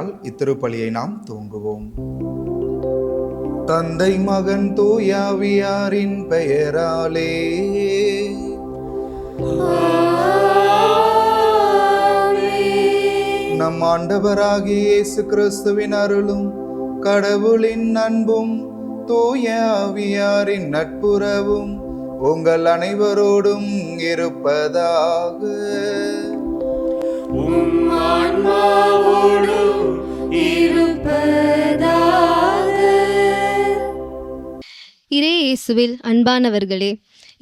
மன்றாட்டுகளால் இத்திருப்பலியை நாம் துவங்குவோம். தந்தை மகன் தூயாவியாரின் பெயராலே. நம் ஆண்டவராகிய இயேசு கிறிஸ்துவின் அருளும் கடவுளின் அன்பும் தூய ஆவியாரின் நட்புறவும் உங்கள் அனைவரோடும் இருப்பதாக. இறை இயேசுவில் அன்பானவர்களே,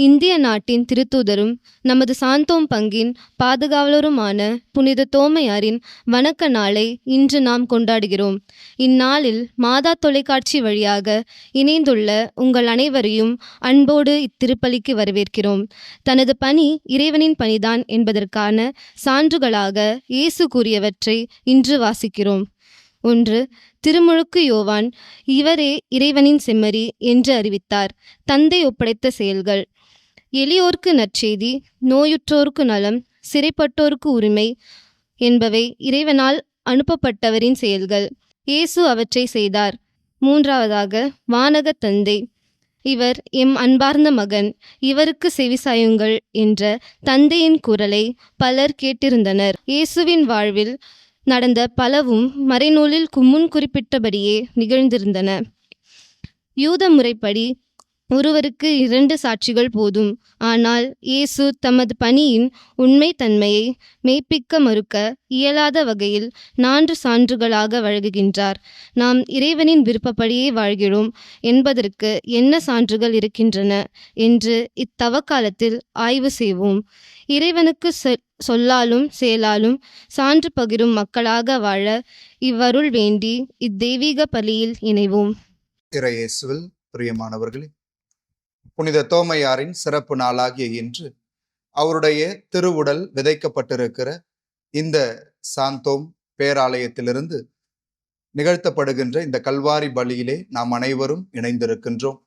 இந்திய நாட்டின் திருத்தூதரும் நமது சாந்தோம் பங்கின் பாதுகாவலருமான புனித தோமையாரின் வணக்க நாளை இன்று நாம் கொண்டாடுகிறோம். இந்நாளில் மாதா தொலைக்காட்சி வழியாக இணைந்துள்ள உங்கள் அனைவரையும் அன்போடு இத்திருப்பலிக்கு வரவேற்கிறோம். தனது பணி இறைவனின் பணிதான் என்பதற்கான சான்றுகளாக இயேசு கூறியவற்றை இன்று வாசிக்கிறோம். 1. திருமுழுக்கு யோவான் இவரே இறைவனின் செம்மறி என்று அறிவித்தார். தந்தை ஒப்படைத்த செயல்கள்: எளியோர்க்கு நற்செய்தி, நோயுற்றோர்க்கு நலம், சிறைப்பட்டோர்க்கு உரிமை என்பவை இறைவனால் அனுப்பப்பட்டவரின் செயல்கள். இயேசு அவற்றை செய்தார். 3. வானக தந்தை இவர் எம் அன்பார்ந்த மகன், இவருக்கு செவிசாயுங்கள் என்ற தந்தையின் குரலை பலர் கேட்டிருந்தனர். இயேசுவின் வாழ்வில் நடந்த பலவும் மறைநூலில் முன் குறிப்பிட்டபடியே நிகழ்ந்திருந்தன. யூத முறைப்படி ஒருவருக்கு 2 சாட்சிகள் போதும். ஆனால் இயேசு தமது பணியின் உண்மை தன்மையை மெய்ப்பிக்க மறுக்க இயலாத வகையில் 4 சான்றுகளாக வழங்குகின்றார். நாம் இறைவனின் விருப்பப்படியே வாழ்கிறோம் என்பதற்கு என்ன சான்றுகள் இருக்கின்றன என்று இத்தவக்காலத்தில் ஆய்வு செய்வோம். இறைவனுக்கு சொல்லாலும் செயலாலும் சான்று பகிரும் மக்களாக வாழ இவ்வருள் வேண்டி இத்தெய்வீக பலியில் இணைவோம். இறை இயேசுவில் பிரியமானவர்களே, புனித தோமையாரின் சிறப்பு நாளாகிய இன்று அவருடைய திருவுடல் விதைக்கப்பட்டிருக்கிற இந்த சாந்தோம் பேராலயத்திலிருந்து நிகழ்த்தப்படுகின்ற இந்த கல்வாரி பலியிலே நாம் அனைவரும் இணைந்திருக்கின்றோம்.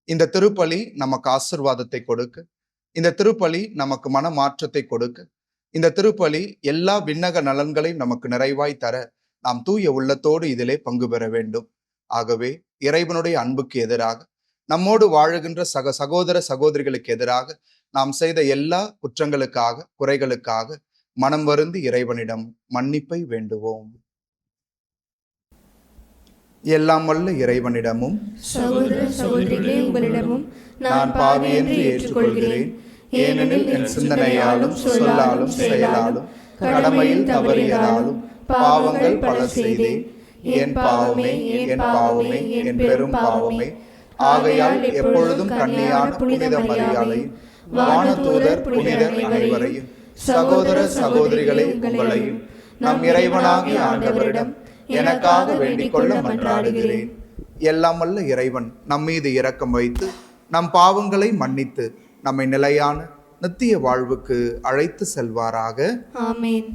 இந்த திருப்பலி நமக்கு ஆசீர்வாதத்தை கொடுக்க, இந்த திருப்பலி நமக்கு மன மாற்றத்தை கொடுக்க, இந்த திருப்பலி எல்லா விண்ணக நலன்களையும் நமக்கு நிறைவாய் தர நாம் தூய உள்ளத்தோடு இதிலே பங்கு பெற வேண்டும். ஆகவே இறைவனுடைய அன்புக்கு எதிராக, நம்மோடு வாழுகின்ற சகோதர சகோதரிகளுக்கு எதிராக நாம் செய்த எல்லா குற்றங்களுக்காக, குறைகளுக்காக மனம் வருந்தி இறைவனிடம் மன்னிப்பை வேண்டுவோம். எல்லாம் வல்ல இறைவனிடமும் சகோதர சகோதரிகளே உங்களிடமும் நான் பாவி என்று ஏற்றுக்கொள்கிறேன். ஏனெனில் என் சிந்தனையாலும் சொல்லாலும் செயலாலும் கடமையில் தவறியதாலும் பாவங்கள் பல செய்தேன். என் பாவமே, என் பாவமே, என் பெரும் பாவமே. ஆகையால் எப்பொழுதும் கன்னியான புனித மரியாதையும் வானதூதர் புனிதர் அனைவரையும் சகோதர சகோதரிகளை உங்களையும் நம் இறைவனாகிய ஆண்டவரிடம் எனக்காக வேண்டிக் கொள்ள மன்றாடுகிறேன். எல்லாம் வல்ல இறைவன் நம்மீது இரக்கம் வைத்து நம் பாவங்களை மன்னித்து நம்மை நிலையான நித்திய வாழ்வுக்கு அழைத்து செல்வாராக. ஆமென்.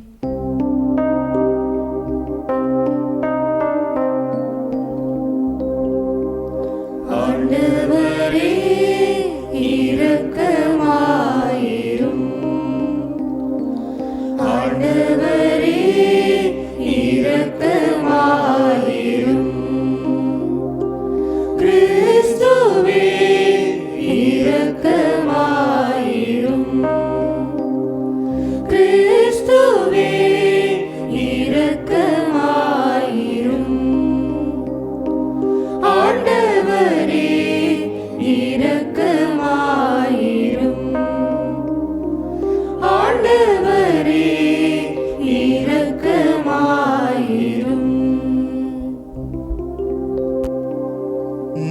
ஆண்டவரே இரக்கமாயிரும். ஆண்டவரே இரக்கமாயிரும். கிறிஸ்துவே இரக்கமாயிரும். கிறிஸ்துவே இரக்கமாயிரும். ஆண்டவரே இரக்கமாயிரும். ஆண்டவரே இரக்கமாயிரும்.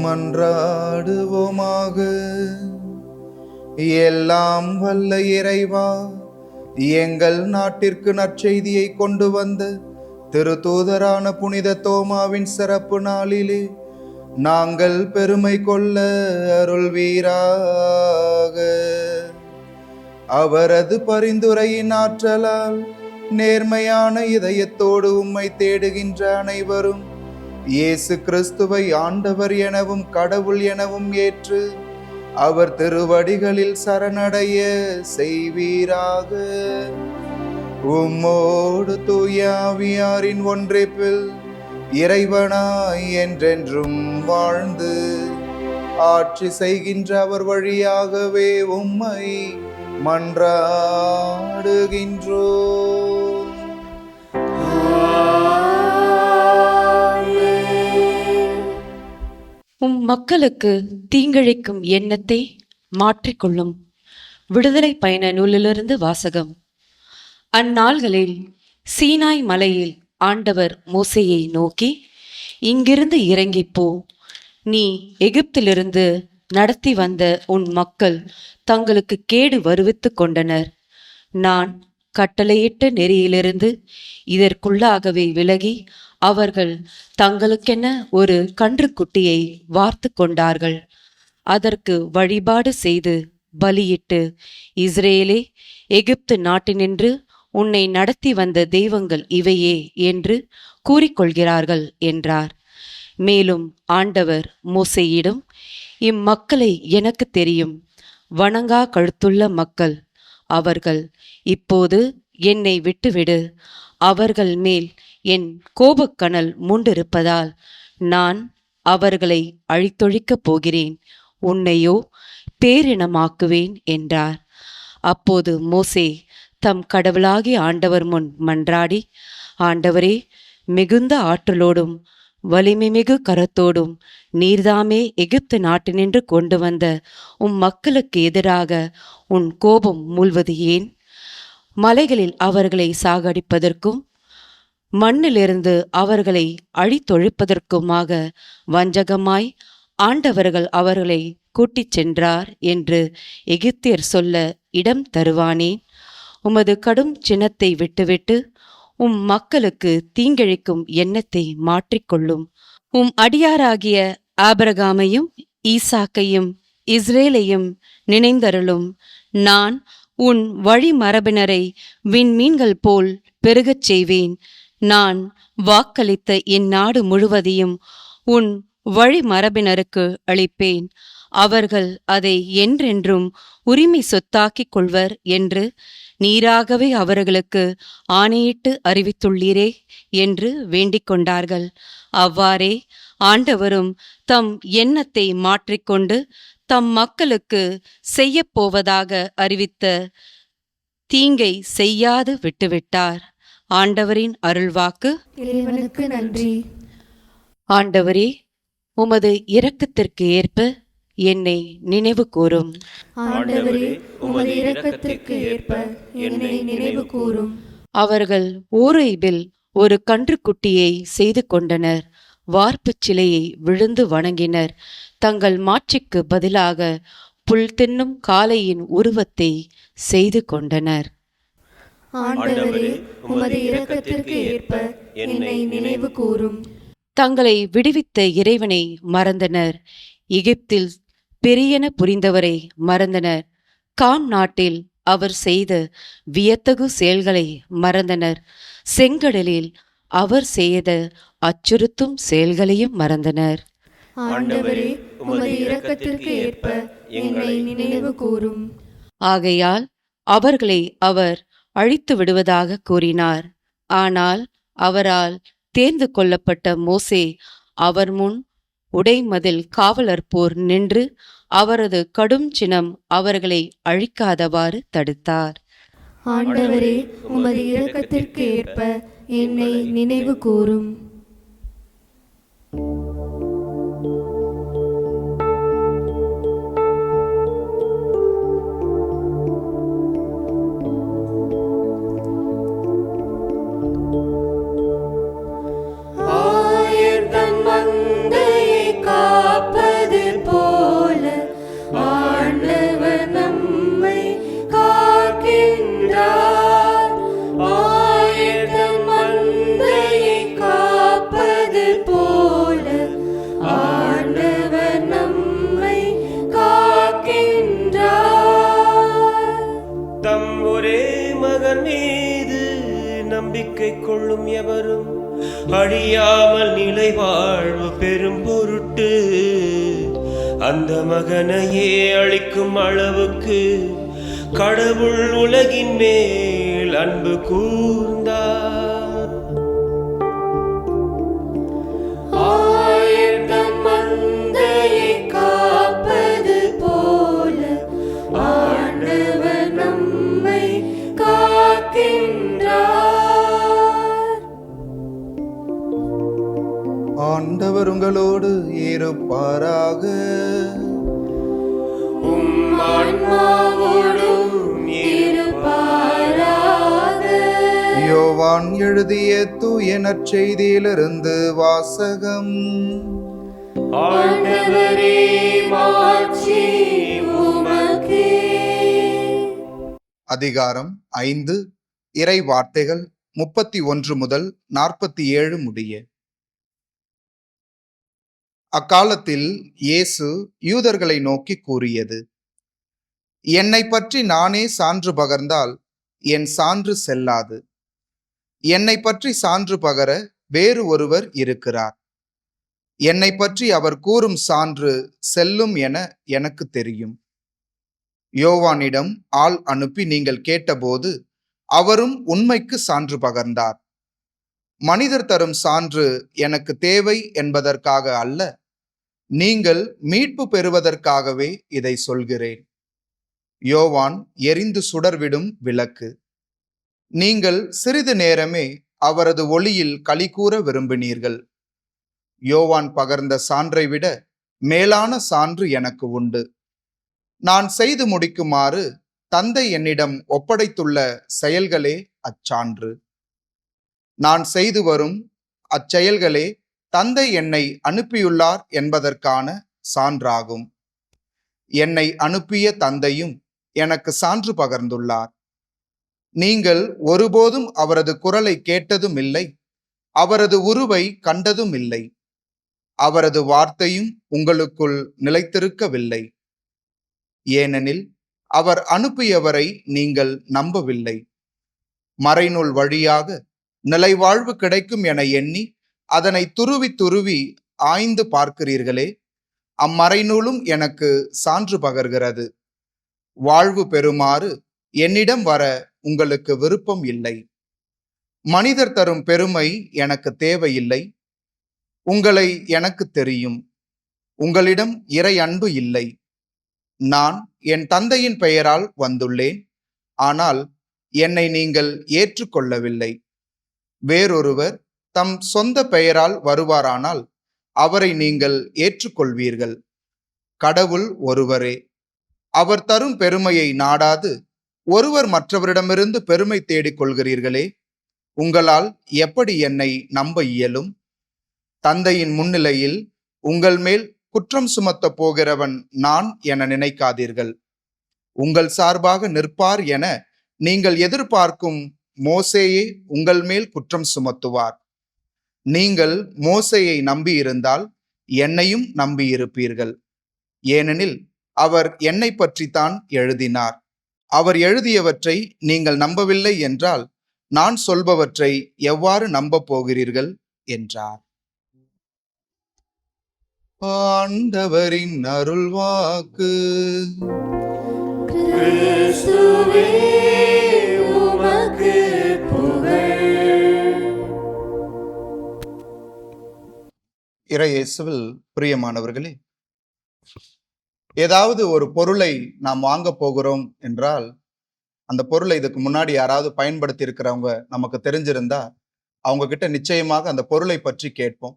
மன்றாடுவோமாக. எல்லாம் வல்ல இறைவா, எங்கள் நாட்டிற்கு நற்செய்தியை கொண்டு வந்த திருத்தூதரான புனித தோமாவின் சிறப்பு நாளிலே நாங்கள் பெருமை கொள்ள அருள்வீராக. அவரது பரிந்துரையின் ஆற்றலால் நேர்மையான இதயத்தோடு உம்மை தேடுகின்ற அனைவரும் இயேசு கிறிஸ்துவை ஆண்டவர் எனவும் கடவுள் எனவும் ஏற்று அவர் திருவடிகளில் சரணடைய செய்வீராக. உம்மோடு தூயாவியாரின் ஒன்றிப்பில் இறைவனாய் என்றென்றும் வாழ்ந்து ஆட்சி செய்கின்ற அவர் வழியாகவே உம்மை மன்றாடுகின்றோ. உம் மக்களுக்கு தீங்கிழைக்கும் எண்ணத்தை மாற்றிக்கொள்ளும். விடுதலை பயண நூலிலிருந்து வாசகம். அந்நாள்களில் சீனாய் மலையில் ஆண்டவர் மோசேயை நோக்கி, இங்கிருந்து இறங்கிப் போ. நீ எகிப்திலிருந்து நடத்தி வந்த உன் மக்கள் தங்களுக்கு கேடு வருவித்து கொண்டனர். நான் கட்டளையிட்ட நெறியிலிருந்து இதற்குள்ளாகவே விலகி அவர்கள் தங்களுக்கென ஒரு கன்றுக்குட்டியை வார்த்து கொண்டார்கள். அதற்கு வழிபாடு செய்து பலியிட்டு, இஸ்ரேலே, எகிப்து நாட்டினின்று உன்னை நடத்தி வந்த தெய்வங்கள் இவையே என்று கூறிக்கொள்கிறார்கள் என்றார். மேலும் ஆண்டவர் மோசேயிடம், இம்மக்களை எனக்கு தெரியும், வணங்கா கழுத்துள்ள மக்கள். அவர்கள் இப்போது என்னை விட்டுவிடு. அவர்கள் மேல் என் கோபக்கனல் மூண்டிருப்பதால் நான் அவர்களை அழித்தொழிக்கப் போகிறேன். உன்னையோ பேரினமாக்குவேன் என்றார். அப்போது மோசே தம் கடவுளாகிய ஆண்டவர் முன் மன்றாடி, ஆண்டவரே, மிகுந்த ஆற்றலோடும் வலிமைமிகு கரத்தோடும் நீர்தாமே எகிப்து நாட்டினின்று கொண்டு வந்த உம் மக்களுக்கு எதிராக உன் கோபம் மூழ்வது ஏன்? மலைகளில் அவர்களை சாகடிப்பதற்கும் மண்ணிலிருந்து அவர்களை அழித்தொழிப்பதற்குமாக வஞ்சகமாய் ஆண்டவர்கள் அவர்களை கூட்டிச் சென்றார் என்று எகிப்தியர் சொல்ல இடம் தருவானேன்? உமது கடும் சினத்தை விட்டுவிட்டு உம் மக்களுக்கு தீங்கிழைக்கும் எண்ணத்தை மாற்றிக்கொள்ளும். உம் அடியாராகிய ஆபிரகாமையும் ஈசாக்கையும் இஸ்ரேலையும் நினைந்தருளும். நான் உன் வழிமரபினரை விண்மீன்கள் போல் பெருகச் செய்வேன். நான் வாக்களித்த இந்நாடு முழுவதையும் உன் வழிமரபினருக்கு அளிப்பேன். அவர்கள் அதை என்றென்றும் உரிமை சொத்தாக்கிக் கொள்வர் என்று நீராகவே அவர்களுக்கு ஆணையிட்டு அறிவித்துள்ளீரே என்று வேண்டிக் கொண்டார்கள். அவ்வாறே ஆண்டவரும் தம் எண்ணத்தை மாற்றிக்கொண்டு தம் மக்களுக்கு செய்யப்போவதாக அறிவித்த தீங்கை செய்யாது விட்டுவிட்டார். ஆண்டவரின் அருள்வாக்கு. இறைவனுக்கு நன்றி. ஆண்டவரே, உமது இரக்கத்திற்கு ஏற்ப என்னை நினைவு கூரும். ஆண்டவரே, உமது இரக்கத்திற்கு ஏற்ப என்னை நினைவு கூரும். அவர்கள் ஓரேபில் ஒரு கன்றுக்குட்டியை செய்து கொண்டனர். வார்ப்புச் சிலையை விழுந்து வணங்கினர். தங்கள் மாட்சிக்கு பதிலாக புல் தின்னும் காளையின் உருவத்தை செய்து கொண்டனர். ஆண்டவரே, உமது இரக்கத்திற்கு ஏற்ப என்னை நினைவு கூரும். தங்களை விடுவித்த இறைவனை மறந்தனர். எகிப்தில் பெரியன புரிந்தவரை மறந்தனர். காம் நாட்டில் அவர் செய்த வியத்தகு செயல்களை மறந்தனர். செங்கடலில் அவர் செய்த அச்சுறுத்தும் செயல்களையும் மறந்தனர். ஆண்டவரே, உமது இரக்கத்திற்கு ஏற்ப என்னை நினைவு கூரும். ஆகையால் அவர்களை அவர் அழித்து விடுவதாக கூறினார். ஆனால் அவரால் தேர்ந்து கொள்ளப்பட்ட மோசே அவர் முன் உடைமதில் காவலர் போர் நின்று அவரது கடும் சினம் அவர்களை அழிக்காதவாறு தடுத்தார். ஆண்டவரே, உமது இரக்கத்திற்கு ஏற்ப என்னை நினைவு கூரும். நம்பிக்கை கொள்ளும் எவரும் அழியாமல் நிலை வாழ்வு பெரும் பொருட்டு அந்த மகனையே அளிக்கும் அளவுக்கு கடவுள் உலகின் மேல் என்னில் அன்பு கூர்ந்தார். ஆயத்தம் மந்தையை காப்பது போல ஆண்டவர் நம்மை காக்கின்றார். ஆண்டவர் உங்களோடு இருப்பாராக. உம் ஆன்மாவோடும் இருப்பாராக. யோவான் எழுதிய தூய நற்செய்தியிலிருந்து வாசகம். ஆண்டவரே மாட்சி உமக்கே. அதிகாரம் 5, இறை வார்த்தைகள் 31 முதல் 47 முடிய. அக்காலத்தில் இயேசு யூதர்களை நோக்கி கூறியது: என்னை பற்றி நானே சான்று பகர்ந்தால் என் சான்று செல்லாது. என்னை பற்றி சான்று பகர வேறு ஒருவர் இருக்கிறார். என்னை பற்றி அவர் கூறும் சான்று செல்லும் என எனக்கு தெரியும். யோவானிடம் ஆள் அனுப்பி நீங்கள் கேட்டபோது அவரும் உண்மைக்கு சான்று பகர்ந்தார். மனிதர் தரும் சான்று எனக்கு தேவை என்பதற்காக அல்ல, நீங்கள் மீட்பு பெறுவதற்காகவே இதை சொல்கிறேன். யோவான் எரிந்து சுடர்விடும் விளக்கு. நீங்கள் சிறிது நேரமே அவரது ஒளியில் களிகூர விரும்பினீர்கள். யோவான் பகர்ந்த சான்றை விட மேலான சான்று எனக்கு உண்டு. நான் செய்து முடிக்குமாறு தந்தை என்னிடம் ஒப்படைத்துள்ள செயல்களே அச்சான்று. நான் செய்து வரும் அச்செயல்களே தந்தை என்னை அனுப்பியுள்ளார் என்பதற்கான சான்றாகும். என்னை அனுப்பிய தந்தையும் எனக்கு சான்று பகர்ந்துள்ளார். நீங்கள் ஒருபோதும் அவரது குரலை கேட்டதும் இல்லை, அவரது உருவை கண்டதும் இல்லை. அவரது வார்த்தையும் உங்களுக்குள் நிலைத்திருக்கவில்லை. ஏனெனில் அவர் அனுப்பியவரை நீங்கள் நம்பவில்லை. மறைநூல் வழியாக நிலைவாழ்வு கிடைக்கும் என எண்ணி அதனை துருவி துருவி ஆய்ந்து பார்க்கிறீர்களே, அம்மறைநூலும் எனக்கு சான்று பகர்கிறது. வாழ்வு பெறுமாறு என்னிடம் வர உங்களுக்கு விருப்பம் இல்லை. மனிதர் தரும் பெருமை எனக்கு தேவையில்லை. உங்களை எனக்கு தெரியும். உங்களிடம் இறை அன்பு இல்லை. நான் என் தந்தையின் பெயரால் வந்துள்ளேன், ஆனால் என்னை நீங்கள் ஏற்றுக்கொள்ளவில்லை. வேறொருவர் தம் சொந்த பெயரால் வருவாரானால் அவரை நீங்கள் ஏற்றுக்கொள்வீர்கள். கடவுள் ஒருவரே. அவர் தரும் பெருமையை நாடாது ஒருவர் மற்றவரிடமிருந்து பெருமை தேடிக் கொள்கிறீர்களே, உங்களால் எப்படி என்னை நம்ப இயலும்? தந்தையின் முன்னிலையில் உங்கள் மேல் குற்றம் சுமத்த போகிறவன் நான் என நினைக்காதீர்கள். உங்கள் சார்பாக நிற்பார் என நீங்கள் எதிர்பார்க்கும் மோசேயே உங்கள் மேல் குற்றம் சுமத்துவார். நீங்கள் மோசேயை நம்பியிருந்தால் என்னையும் நம்பியிருப்பீர்கள். ஏனெனில் அவர் என்னை பற்றித்தான் எழுதினார். அவர் எழுதியவற்றை நீங்கள் நம்பவில்லை என்றால் நான் சொல்பவற்றை எவ்வாறு நம்பப் போகிறீர்கள் என்றார். ஆண்டவரின் அருள்வாக்கு. கிறிஸ்துவே உமக்கு புகழ். இறை இயேசுவில் பிரியமானவர்களே, ஏதாவது ஒரு பொருளை நாம் வாங்க போகிறோம் என்றால் அந்த பொருளை இதுக்கு முன்னாடி யாராவது பயன்படுத்தி இருக்கிறவங்க நமக்கு தெரிஞ்சிருந்தா அவங்க கிட்ட நிச்சயமாக அந்த பொருளை பற்றி கேட்போம்.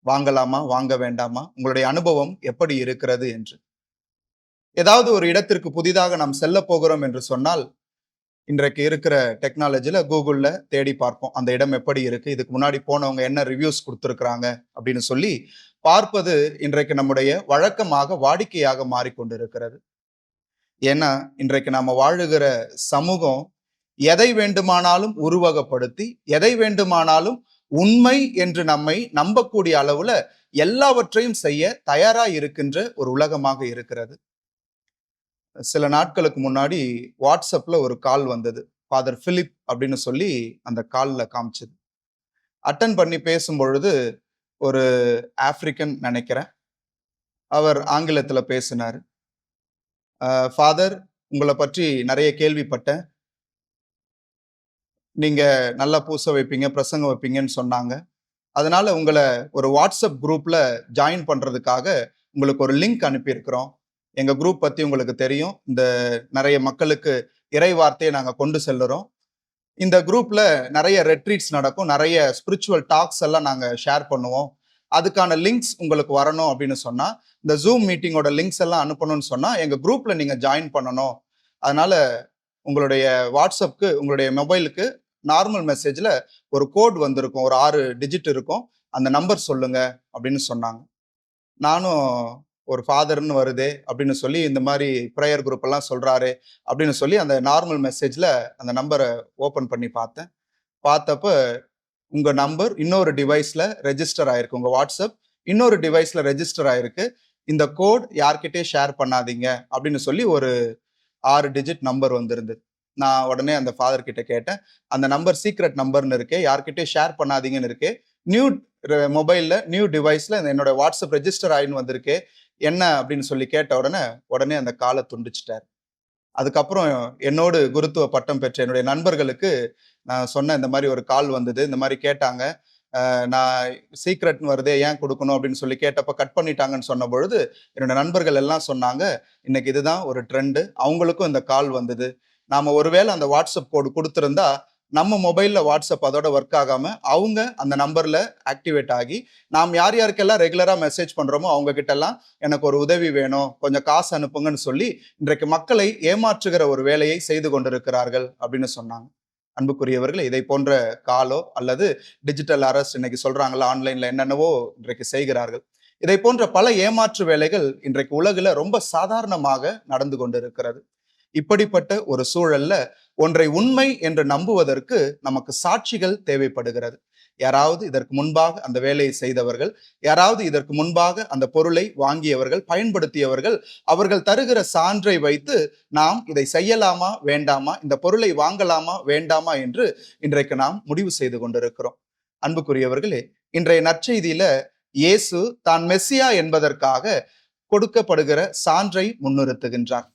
வாங்கலாமா, வாங்க வேண்டாமா, உங்களுடைய அனுபவம் எப்படி இருக்கிறது என்று. ஏதாவது ஒரு இடத்திற்கு புதிதாக நாம் செல்ல போகிறோம் என்று சொன்னால் இன்றைக்கு இருக்கிற டெக்னாலஜில கூகுள்ல தேடி பார்ப்போம், அந்த இடம் எப்படி இருக்கு, இதுக்கு முன்னாடி போனவங்க என்ன ரிவ்யூஸ் கொடுத்துருக்குறாங்க அப்படின்னு சொல்லி பார்ப்பது இன்றைக்கு நம்முடைய வழக்கமாக வாடிக்கையாக மாறிக்கொண்டிருக்கிறது. ஏன்னா இன்றைக்கு நாம வாழுகிற சமூகம் எதை வேண்டுமானாலும் உருவகப்படுத்தி எதை வேண்டுமானாலும் உண்மை என்று நம்மை நம்பக்கூடிய அளவுல எல்லாவற்றையும் செய்ய தயாரா இருக்கின்ற ஒரு உலகமாக இருக்கிறது. சில நாட்களுக்கு முன்னாடி வாட்ஸ்அப்ல ஒரு கால் வந்தது. ஃபாதர் பிலிப் அப்படின்னு சொல்லி அந்த கால்ல காமிச்சது. அட்டன் பண்ணி பேசும் பொழுது ஒரு ஆப்பிரிக்கன் நினைக்கிறேன், அவர் ஆங்கிலத்துல பேசினார். ஃபாதர், உங்களை பற்றி நிறைய கேள்விப்பட்டேன். நீங்க நல்லா பூச வைப்பீங்க, பிரசங்கம் வைப்பீங்கன்னு சொன்னாங்க. அதனால உங்களை ஒரு வாட்ஸ்அப் குரூப்ல ஜாயின் பண்றதுக்காக உங்களுக்கு ஒரு லிங்க் அனுப்பியிருக்கிறோம். எங்க குரூப் பத்தி உங்களுக்கு தெரியும். இந்த நிறைய மக்களுக்கு இறை வார்த்தையை நாங்க கொண்டு செல்லுறோம். இந்த குரூப்ல நிறைய ரெட்ரீட்ஸ் நடக்கும், நிறைய ஸ்பிரிச்சுவல் டாக்ஸ் எல்லாம் நாங்க ஷேர் பண்ணுவோம். அதுக்கான லிங்க்ஸ் உங்களுக்கு வரணும் அப்படின்னு சொன்னா, இந்த ஜூம் மீட்டிங்கோட லிங்க்ஸ் எல்லாம் அனுப்பணும்னு சொன்னா எங்க குரூப்ல நீங்க ஜாயின் பண்ணணும். அதனால உங்களுடைய வாட்ஸ்அப்க்கு, உங்களுடைய மொபைலுக்கு நார்மல் மெசேஜ்ல ஒரு கோட் வந்திருக்கும், ஒரு 6 டிஜிட் இருக்கும். அந்த நம்பர் சொல்லுங்க அப்படின்னு சொன்னாங்க. நானும் ஒரு ஃபாதர்னு வருதே அப்படின்னு சொல்லி, இந்த மாதிரி ப்ரேயர் குரூப் எல்லாம் சொல்றாரு அப்படின்னு சொல்லி அந்த நார்மல் மெசேஜ்ல அந்த நம்பரை ஓபன் பண்ணி பார்த்தேன். பார்த்தப்ப உங்க நம்பர் இன்னொரு டிவைஸ்ல ரெஜிஸ்டர் ஆயிருக்கு, உங்க வாட்ஸ்அப் இன்னொரு டிவைஸ்ல ரெஜிஸ்டர் ஆயிருக்கு, இந்த கோட் யார்கிட்டயே ஷேர் பண்ணாதீங்க அப்படின்னு சொல்லி ஒரு 6 டிஜிட் நம்பர் வந்திருந்தது. நான் உடனே அந்த ஃபாதர் கிட்ட கேட்டேன், அந்த நம்பர் சீக்ரெட் நம்பர்னு இருக்கே, யார்கிட்டயே ஷேர் பண்ணாதீங்கன்னு இருக்கே, நியூ மொபைல்ல நியூ டிவைஸ்ல என்னோட வாட்ஸ்அப் ரெஜிஸ்டர் ஆயின்னு வந்திருக்கே, என்ன அப்படின்னு சொல்லி கேட்ட உடனே அந்த காலை துண்டிச்சிட்டார். அதுக்கப்புறம் என்னோடு குருத்துவ பட்டம் பெற்ற என்னுடைய நண்பர்களுக்கு நான் சொன்ன, இந்த மாதிரி ஒரு கால் வந்தது, இந்த மாதிரி கேட்டாங்க, நான் சீக்ரெட்னு வருதே ஏன் கொடுக்கணும் அப்படின்னு சொல்லி கேட்டப்ப கட் பண்ணிட்டாங்கன்னு சொன்ன பொழுது என்னோட நண்பர்கள் எல்லாம் சொன்னாங்க, இன்னைக்கு இதுதான் ஒரு ட்ரெண்டு, அவங்களுக்கும் இந்த கால் வந்தது. நாம ஒருவேளை அந்த வாட்ஸ்அப் கோடு கொடுத்துருந்தா நம்ம மொபைல்ல வாட்ஸ்அப் அதோட ஒர்க் ஆகாம அவங்க அந்த நம்பர்ல ஆக்டிவேட் ஆகி, நாம் யார் யாருக்கெல்லாம் ரெகுலரா மெசேஜ் பண்றோமோ அவங்க கிட்ட எல்லாம் எனக்கு ஒரு உதவி வேணும், கொஞ்சம் காசு அனுப்புங்கன்னு சொல்லி இன்றைக்கு மக்களை ஏமாற்றுகிற ஒரு வேலையை செய்து கொண்டிருக்கிறார்கள் அப்படின்னு சொன்னாங்க. அன்புக்குரியவர்கள், இதை போன்ற காலோ அல்லது டிஜிட்டல் அரெஸ்ட் இன்னைக்கு சொல்றாங்கல்ல, ஆன்லைன்ல என்னென்னவோ இன்றைக்கு செய்கிறார்கள். இதை போன்ற பல ஏமாற்று வேலைகள் இன்றைக்கு உலகில ரொம்ப சாதாரணமாக நடந்து கொண்டிருக்கிறது. இப்படிப்பட்ட ஒரு சூழல்ல ஒன்றை உண்மை என்று நம்புவதற்கு நமக்கு சாட்சிகள் தேவைப்படுகிறது. யாராவது இதற்கு முன்பாக அந்த வேலையை செய்தவர்கள், யாராவது இதற்கு முன்பாக அந்த பொருளை வாங்கியவர்கள், பயன்படுத்தியவர்கள், அவர்கள் தருகிற சான்றை வைத்து நாம் இதை செய்யலாமா வேண்டாமா, இந்த பொருளை வாங்கலாமா வேண்டாமா என்று இன்றைக்கு நாம் முடிவு செய்து கொண்டிருக்கிறோம். அன்புக்குரியவர்களே, இன்றைய நற்செய்தியில இயேசு தான் மெஸ்ஸியா என்பதற்காக கொடுக்கப்படுகிற சான்றை முன்னிறுத்துகின்றார்.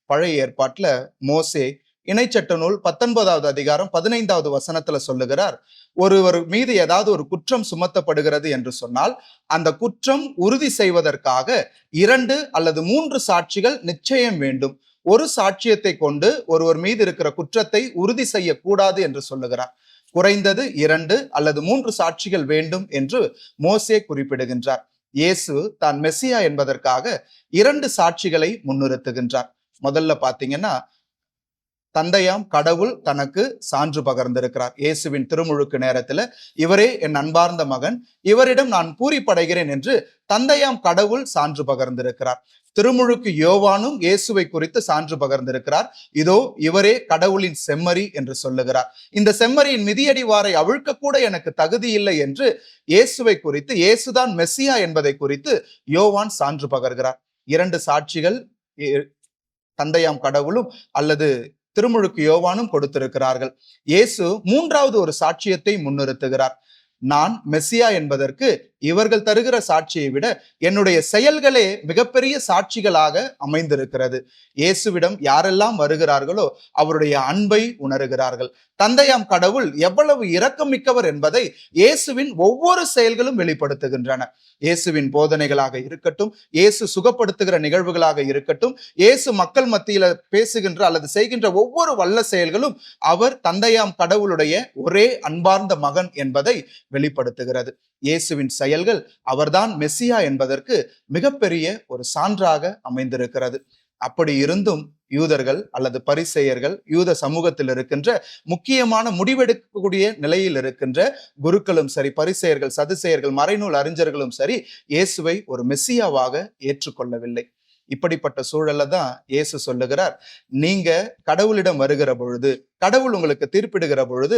பழைய ஏற்பாட்டுல மோசே இணைச்சட்ட நூல் 19வது அதிகாரம் 15வது வசனத்துல சொல்லுகிறார், ஒருவர் மீது ஏதாவது ஒரு குற்றம் சுமத்தப்படுகிறது என்று சொன்னால் அந்த குற்றம் உறுதி செய்வதற்காக 2 அல்லது 3 சாட்சிகள் நிச்சயம் வேண்டும். ஒரு சாட்சியத்தை கொண்டு ஒருவர் மீது இருக்கிற குற்றத்தை உறுதி செய்யக்கூடாது என்று சொல்லுகிறார். குறைந்தது 2 அல்லது 3 சாட்சிகள் வேண்டும் என்று மோசே குறிப்பிடுகின்றார். இயேசு தான் மெஸ்ஸியா என்பதற்காக 2 சாட்சிகளை முன்னிறுத்துகின்றார். முதல்ல பாத்தீங்கன்னா, தந்தையாம் கடவுள் தனக்கு சான்று பகர்ந்திருக்கிறார். இயேசுவின் திருமுழுக்கு நேரத்துல இவரே என் அன்பார்ந்த மகன், இவரிடம் நான் பூரிப்படைகிறேன் என்று தந்தையாம் கடவுள் சான்று பகர்ந்திருக்கிறார். திருமுழுக்கு யோவானும் இயேசுவை குறித்து சான்று பகர்ந்திருக்கிறார். இதோ இவரே கடவுளின் செம்மறி என்று சொல்லுகிறார். இந்த செம்மறியின் மிதியடிவாரை அவிழ்க்க கூட எனக்கு தகுதி இல்லை என்று இயேசுவை குறித்து, இயேசுதான் மெஸ்ஸியா என்பதை குறித்து யோவான் சான்று பகர்கிறார். 2 சாட்சிகள் தந்தையாம் கடவுளும் அல்லது திருமுழுக்கு யோவானும் கொடுத்திருக்கிறார்கள். இயேசு 3வது ஒரு சாட்சியத்தை முன்னிறுத்துகிறார். நான் மெஸ்ஸியா என்பதற்கு இவர்கள் தருகிற சாட்சியை விட என்னுடைய செயல்களே மிகப்பெரிய சாட்சிகளாக அமைந்திருக்கிறது. இயேசுவிடம் யாரெல்லாம் வருகிறார்களோ அவருடைய அன்பை உணர்கிறார்கள். தந்தையாம் கடவுள் எவ்வளவு இரக்கமிக்கவர் என்பதை இயேசுவின் ஒவ்வொரு செயல்களும் வெளிப்படுத்துகின்றன. இயேசுவின் போதனைகளாக இருக்கட்டும், இயேசு சுகப்படுத்துகிற நிகழ்வுகளாக இருக்கட்டும், இயேசு மக்கள் மத்தியில பேசுகின்ற அல்லது செய்கின்ற ஒவ்வொரு வல்ல செயல்களும் அவர் தந்தையாம் கடவுளுடைய ஒரே அன்பார்ந்த மகன் என்பதை வெளிப்படுத்துகிறது. இயேசுவின் செயல்கள் அவர்தான் மெஸ்ஸியா என்பதற்கு மிகப்பெரிய ஒரு சான்றாக அமைந்திருக்கிறது. அப்படி இருந்தும் யூதர்கள் அல்லது பரிசேயர்கள், யூத சமூகத்தில் இருக்கின்ற முக்கியமான முடிவெடுக்கக்கூடிய நிலையில் இருக்கின்ற குருக்களும் சரி, பரிசேயர்கள், சதுசேயர்கள், மறைநூல் அறிஞர்களும் சரி, இயேசுவை ஒரு மெஸ்ஸியாவாக ஏற்றுக்கொள்ளவில்லை. இப்படிப்பட்ட சூழல்ல தான் இயேசு சொல்லுகிறார், நீங்க கடவுளிடம் வருகிற பொழுது, கடவுள் உங்களுக்கு தீர்ப்பிடுகிற பொழுது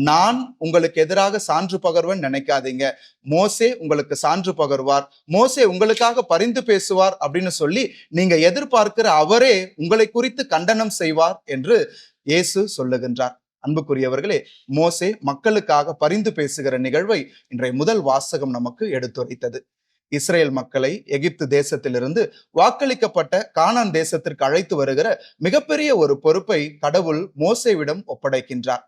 நான் உங்களுக்கு எதிராக சான்று பகர்வன் நினைக்காதீங்க. மோசே உங்களுக்கு சான்று பகர்வார், மோசே உங்களுக்காக பரிந்து பேசுவார் அப்படின்னு சொல்லி நீங்க எதிர்பார்க்கிற அவரே உங்களை குறித்து கண்டனம் செய்வார் என்று இயேசு சொல்லுகின்றார். அன்புக்குரியவர்களே, மோசே மக்களுக்காக பரிந்து பேசுகிற நிகழ்வை இன்றைய முதல் வாசகம் நமக்கு எடுத்துரைத்தது. இஸ்ரேல் மக்களை எகிப்து தேசத்திலிருந்து வாக்களிக்கப்பட்ட கானான் தேசத்திற்கு அழைத்து வருகிற மிகப்பெரிய ஒரு பொறுப்பை கடவுள் மோசேவிடம் ஒப்படைக்கின்றார்.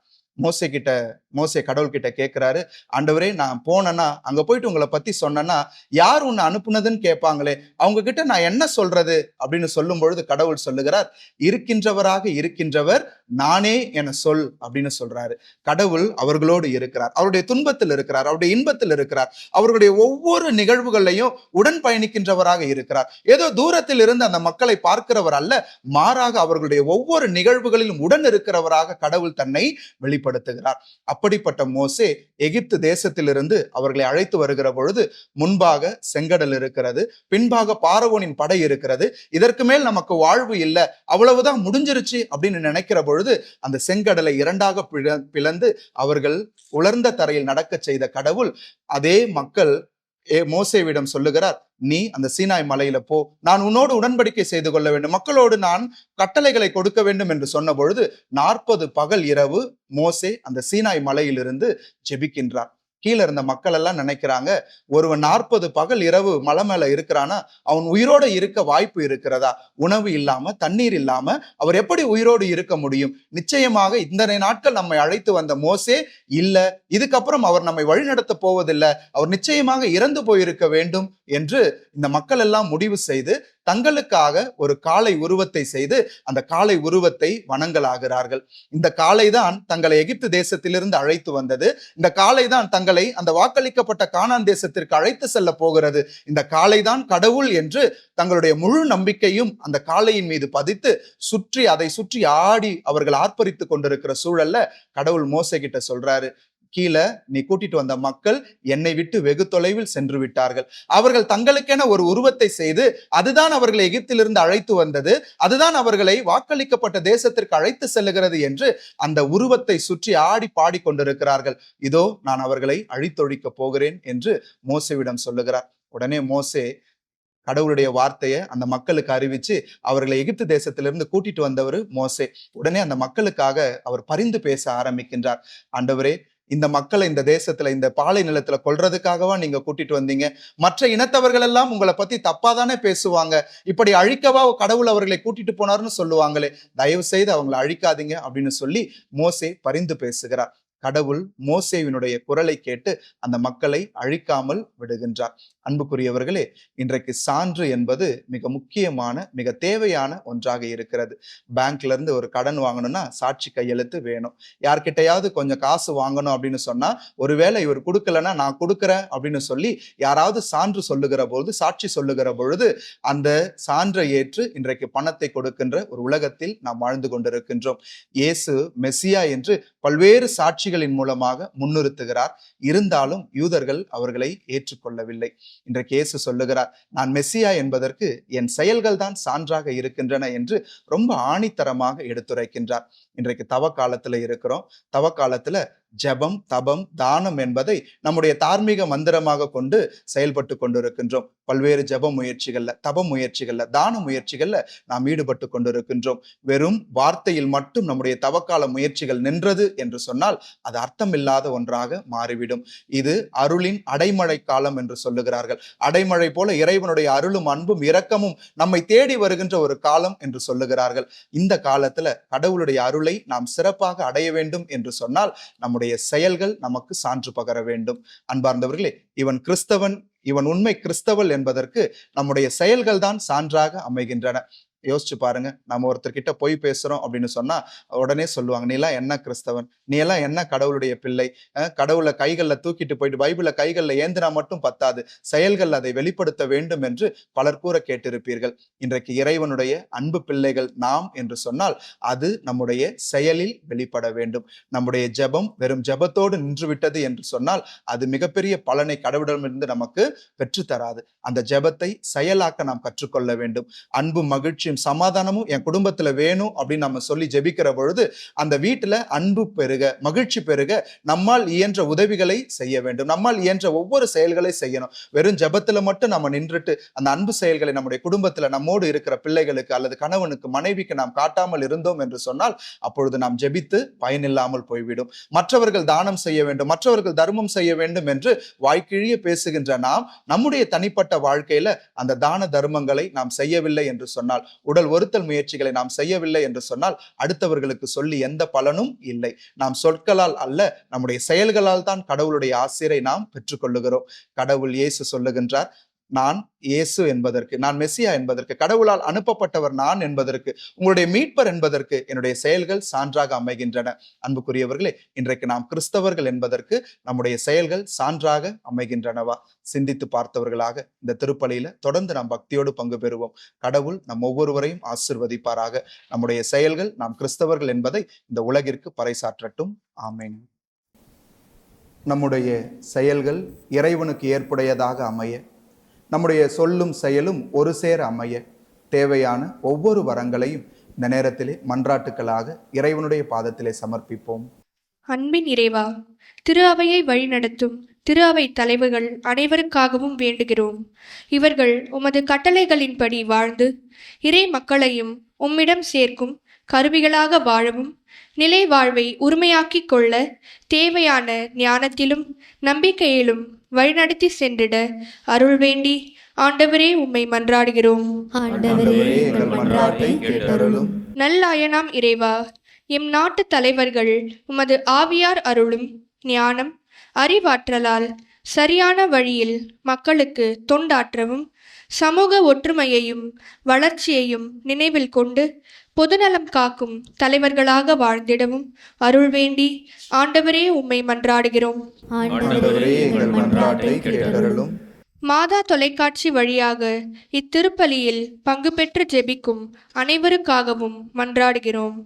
மோசே கடவுள் கிட்ட கேட்கிறாரு, ஆண்டவரே நான் போனேன்னா அங்க போயிட்டு உங்களை பத்தி சொன்னேன்னா யார் உன்னை அனுப்புனதுன்னு கேட்பாங்களே, அவங்க கிட்ட நான் என்ன சொல்றது அப்படின்னு சொல்லும் பொழுது கடவுள் சொல்லுகிறார், இருக்கின்றவராக இருக்கின்றவர் நானே என சொல் அப்படின்னு சொல்றாரு. கடவுள் அவர்களோடு இருக்கிறார், அவருடைய துன்பத்தில் இருக்கிறார், அவருடைய இன்பத்தில் இருக்கிறார், அவர்களுடைய ஒவ்வொரு நிகழ்வுகளையும் உடன் பயணிக்கின்றவராக இருக்கிறார். ஏதோ தூரத்தில் இருந்து அந்த மக்களை பார்க்கிறவர் அல்ல, மாறாக அவர்களுடைய ஒவ்வொரு நிகழ்வுகளிலும் உடன் இருக்கிறவராக கடவுள் தன்னை வெளிப்படுத்துகிறார். அப்படிப்பட்ட மோசே எகிப்து தேசத்திலிருந்து அவர்களை அழைத்து வருகிற பொழுது முன்பாக செங்கடல் இருக்கிறது, பின்பாக பார்வோனின் படை இருக்கிறது. இதற்கு மேல் நமக்கு வாழ்வு இல்லை, அவ்வளவுதான் முடிஞ்சிருச்சு அப்படின்னு நினைக்கிற பொழுது அந்த செங்கடலை இரண்டாக பிளந்து அவர்கள் உலர்ந்த தரையில் நடக்க செய்த கடவுள் அதே மக்கள் மோசேவிடம் சொல்லுகிறார், நீ அந்த சீனாய் மலையில போ, நான் உன்னோடு உடன்படிக்கை செய்து கொள்ள வேண்டும், மக்களோடு நான் கட்டளைகளை கொடுக்க வேண்டும் என்று சொன்ன பொழுது 40 பகல் இரவு மோசே அந்த சீனாய் மலையிலிருந்து ஜெபிக்கின்றார். கீழே இருந்த மக்கள் எல்லாம் நினைக்கிறாங்க, ஒருவன் 40 பகல் இரவு மலை மேல இருக்கிறானா அவன் உயிரோடு இருக்க வாய்ப்பு இருக்கிறதா? உணவு இல்லாம தண்ணீர் இல்லாம அவர் எப்படி உயிரோடு இருக்க முடியும்? நிச்சயமாக இந்த நாட்கள் நம்மை அழைத்து வந்த மோசே இல்ல, இதுக்கப்புறம் அவர் நம்மை வழிநடத்த போவதில்லை, அவர் நிச்சயமாக இறந்து போயிருக்க வேண்டும் என்று இந்த மக்கள் எல்லாம் முடிவு செய்து தங்களுக்காக ஒரு காளை உருவத்தை செய்து அந்த காளை உருவத்தை வணங்கலாகிறார்கள். இந்த காளை தான் தங்களை எகிப்து தேசத்திலிருந்து அழைத்து வந்தது. இந்த காளை தான் தங்களை அந்த வாக்களிக்கப்பட்ட கானான் தேசத்திற்கு அழைத்து செல்ல போகிறது. இந்த காளை தான் கடவுள் என்று தங்களுடைய முழு நம்பிக்கையும் அந்த காளையின் மீது பதித்து அதை சுற்றி ஆடி அவர்கள் ஆர்ப்பரித்துக் கொண்டிருக்கிற சூழல்ல கடவுள் மோசே கிட்ட சொல்றாரு, கீழே நீ கூட்டிட்டு வந்த மக்கள் என்னை விட்டு வெகு தொலைவில் சென்று விட்டார்கள். அவர்கள் தங்களுக்கென ஒரு உருவத்தை செய்து அதுதான் அவர்களை எகிப்திலிருந்து அழைத்து வந்தது, அதுதான் அவர்களை வாக்களிக்கப்பட்ட தேசத்திற்கு அழைத்து செல்லுகிறது என்று அந்த உருவத்தை சுற்றி ஆடி பாடி கொண்டிருக்கிறார்கள். இதோ நான் அவர்களை அழித்தொழிக்க போகிறேன் என்று மோசேவிடம் சொல்லுகிறார். உடனே மோசே கடவுளுடைய வார்த்தையை அந்த மக்களுக்கு அறிவிச்சு அவர்களை எகிப்து தேசத்திலிருந்து கூட்டிட்டு வந்தவர் மோசே. உடனே அந்த மக்களுக்காக அவர் பரிந்து பேச ஆரம்பிக்கின்றார். ஆண்டவரே, இந்த மக்களை இந்த தேசத்துல இந்த பாலை நிலத்துல கொல்றதுக்காகவா நீங்க கூட்டிட்டு வந்தீங்க? மற்ற இனத்தவர்கள் எல்லாம் உங்களை பத்தி தப்பாதானே பேசுவாங்க, இப்படி அழிக்கவா கடவுள் அவர்களை கூட்டிட்டு போனார்னு சொல்லுவாங்களே, தயவு செய்து அவங்களை அழிக்காதீங்க அப்படின்னு சொல்லி மோசே பரிந்து பேசுகிறார். கடவுள் மோசேவினுடைய குரலை கேட்டு அந்த மக்களை அழிக்காமல் விடுகின்றார். அன்புக்குரியவர்களே, இன்றைக்கு சான்று என்பது மிக முக்கியமான மிக தேவையான ஒன்றாக இருக்கிறது. பேங்க்ல இருந்து ஒரு கடன் வாங்கணும்னா சாட்சி கையெழுத்து வேணும். யார்கிட்டையாவது கொஞ்சம் காசு வாங்கணும் அப்படின்னு சொன்னா, ஒருவேளை இவர் கொடுக்கலன்னா நான் கொடுக்குறேன் அப்படின்னு சொல்லி யாராவது சான்று சொல்லுகிற பொழுது, சாட்சி சொல்லுகிற பொழுது அந்த சான்றை ஏற்று இன்றைக்கு பணத்தை கொடுக்கின்ற ஒரு உலகத்தில் நாம் வாழ்ந்து கொண்டிருக்கின்றோம். இயேசு மெசியா என்று பல்வேறு சாட்சிகளின் மூலமாக முன்னிறுத்துகிறார். இருந்தாலும் யூதர்கள் அவர்களை ஏற்றுக்கொள்ளவில்லை. இன்றைக்கு இயேசு சொல்லுகிறார், நான் மெசியா என்பதற்கு என் செயல்கள் தான் சான்றாக இருக்கின்றன என்று ரொம்ப ஆணித்தரமாக எடுத்துரைக்கின்றார். இன்றைக்கு தவ காலத்துல இருக்கிறோம். தவ காலத்துல ஜெபம், தபம், தானம் என்பதை நம்முடைய தார்மீக மந்திரமாக கொண்டு செயல்பட்டு கொண்டிருக்கின்றோம். பல்வேறு ஜெப முயற்சிகள்ல, தப முயற்சிகள்ல, தான முயற்சிகள்ல நாம் ஈடுபட்டு கொண்டிருக்கின்றோம். வெறும் வார்த்தையில் மட்டும் நம்முடைய தவக்கால முயற்சிகள் நின்றது என்று சொன்னால் அது அர்த்தமில்லாத ஒன்றாக மாறிவிடும். இது அருளின் அடைமழை காலம் என்று சொல்லுகிறார்கள். அடைமழை போல இறைவனுடைய அருளும் அன்பும் இரக்கமும் நம்மை தேடி வருகின்ற ஒரு காலம் என்று சொல்லுகிறார்கள். இந்த காலத்துல கடவுளுடைய அருளை நாம் சிறப்பாக அடைய வேண்டும் என்று சொன்னால் நம்முடைய செயல்கள் நமக்கு சான்று பகர வேண்டும். அன்பார்ந்தவர்களே, இவன் கிறிஸ்தவன், இவன் உண்மை கிறிஸ்தவள் என்பதற்கு நம்முடைய செயல்கள் தான் சான்றாக அமைகின்றன. யோசிச்சு பாருங்க, நம்ம ஒருத்தர்கிட்ட போய் பேசுறோம் அப்படின்னு சொன்னா உடனே சொல்லுவாங்க, நீ எல்லாம் என்ன கிறிஸ்தவன், நீ எல்லாம் என்ன கடவுளுடைய பிள்ளை, கடவுளை கைகள்ல தூக்கிட்டு போயிட்டு பைபிளை கைகள்ல ஏந்தினா மட்டும் பத்தாது, செயல்கள் அதை வெளிப்படுத்த வேண்டும் என்று பலர் கூற கேட்டிருப்பீர்கள். இன்றைக்கு இறைவனுடைய அன்பு பிள்ளைகள் நாம் என்று சொன்னால் அது நம்முடைய செயலில் வெளிப்பட வேண்டும். நம்முடைய ஜெபம் வெறும் ஜெபத்தோடு நின்று விட்டது என்று சொன்னால் அது மிகப்பெரிய பலனை கடவுளிடமிருந்து நமக்கு பெற்றுத்தராது. அந்த ஜெபத்தை செயலாக்க நாம் கற்றுக்கொள்ள வேண்டும். அன்பு, மகிழ்ச்சி, சமாதானமும் என் குடும்பத்துல வேணும் அப்படின்னு நம்ம சொல்லி ஜெபிக்கிற பொழுது அந்த வீட்டுல அன்பு பெருக, மகிழ்ச்சி பெருக நம்மால் இயன்ற உதவிகளை செய்ய வேண்டும். நம்மால் இயன்ற ஒவ்வொரு செயல்களை செய்யணும். வெறும் ஜெபத்துல மட்டும் நம்ம நின்றுட்டு அந்த அன்பு செயல்களை நம்முடைய குடும்பத்துல நம்மோடு இருக்கிற பிள்ளைகளுக்கு அல்லது கணவனுக்கு, மனைவிக்கு நாம் காட்டாமல் இருந்தோம் என்று சொன்னால் அப்பொழுது நாம் ஜெபித்து பயனில்லாமல் போய்விடும். மற்றவர்கள் தானம் செய்ய வேண்டும், மற்றவர்கள் தர்மம் செய்ய வேண்டும் என்று வாய்க்கிழிய பேசுகின்ற நாம் நம்முடைய தனிப்பட்ட வாழ்க்கையில அந்த தான தர்மங்களை நாம் செய்யவில்லை என்று சொன்னால் உடல் ஒருத்தல் முயற்சிகளை நாம் செய்யவில்லை என்று சொன்னால் அடுத்தவர்களுக்கு சொல்லி எந்த பலனும் இல்லை. நாம் சொற்களால் அல்ல, நம்முடைய செயல்களால் தான் கடவுளுடைய ஆசீரை நாம் பெற்றுக்கொள்ளுகிறோம். கடவுள் இயேசு சொல்லுகின்றார், நான் இயேசு என்பதற்கு, நான் மெசியா என்பதற்கு, கடவுளால் அனுப்பப்பட்டவர் நான் என்பதற்கு, உங்களுடைய மீட்பர் என்பதற்கு என்னுடைய செயல்கள் சான்றாக அமைகின்றன. அன்புக்குரியவர்களே, இன்றைக்கு நாம் கிறிஸ்தவர்கள் என்பதற்கு நம்முடைய செயல்கள் சான்றாக அமைகின்றனவா? சிந்தித்து பார்த்தவர்களாக இந்த திருப்பலியில தொடர்ந்து நாம் பக்தியோடு பங்கு பெறுவோம். கடவுள் நம் ஒவ்வொருவரையும் ஆசிர்வதிப்பாராக. நம்முடைய செயல்கள் நாம் கிறிஸ்தவர்கள் என்பதை இந்த உலகிற்கு பறைசாற்றட்டும். ஆமென். நம்முடைய செயல்கள் இறைவனுக்கு ஏற்புடையதாக அமைய, நம்முடைய சொல்லும் செயலும் ஒரு சேர அமைய தேவையான ஒவ்வொரு வரங்களையும் இந்த நேரத்திலே மன்றாட்டுக்களாக இறைவனுடைய பாதத்திலே சமர்ப்பிப்போம். அன்பின் இறைவா, திரு அவையை வழிநடத்தும் திரு அவை தலைவர்கள் அனைவருக்காகவும் வேண்டுகிறோம். இவர்கள் உமது கட்டளைகளின்படி வாழ்ந்து இறை மக்களையும் உம்மிடம் சேர்க்கும் கருவிகளாக வாழவும், நிலை வாழ்வை உரிமையாக்கிக் கொள்ள தேவையான ஞானத்திலும் நம்பிக்கையிலும் வழிநடத்தி சென்றிட அருள் வேண்டி ஆண்டவரே உம்மை மன்றாடுகிறோம். நல்லாயனாம் இறைவா, எம் நாட்டு தலைவர்கள் உமது ஆவியார் அருளும் ஞானம் அறிவாற்றலால் சரியான வழியில் மக்களுக்கு தொண்டாற்றவும், சமூக ஒற்றுமையையும் வளர்ச்சியையும் நினைவில் கொண்டு பொதுநலம் காக்கும் தலைவர்களாக வாழ்ந்திடவும் அருள் வேண்டி ஆண்டவரே உம்மை மன்றாடுகிறோம். மாதா தொலைக்காட்சி வழியாக இத்திருப்பலியில் பங்கு பெற்று ஜெபிக்கும் அனைவருக்காகவும் மன்றாடுகிறோம்.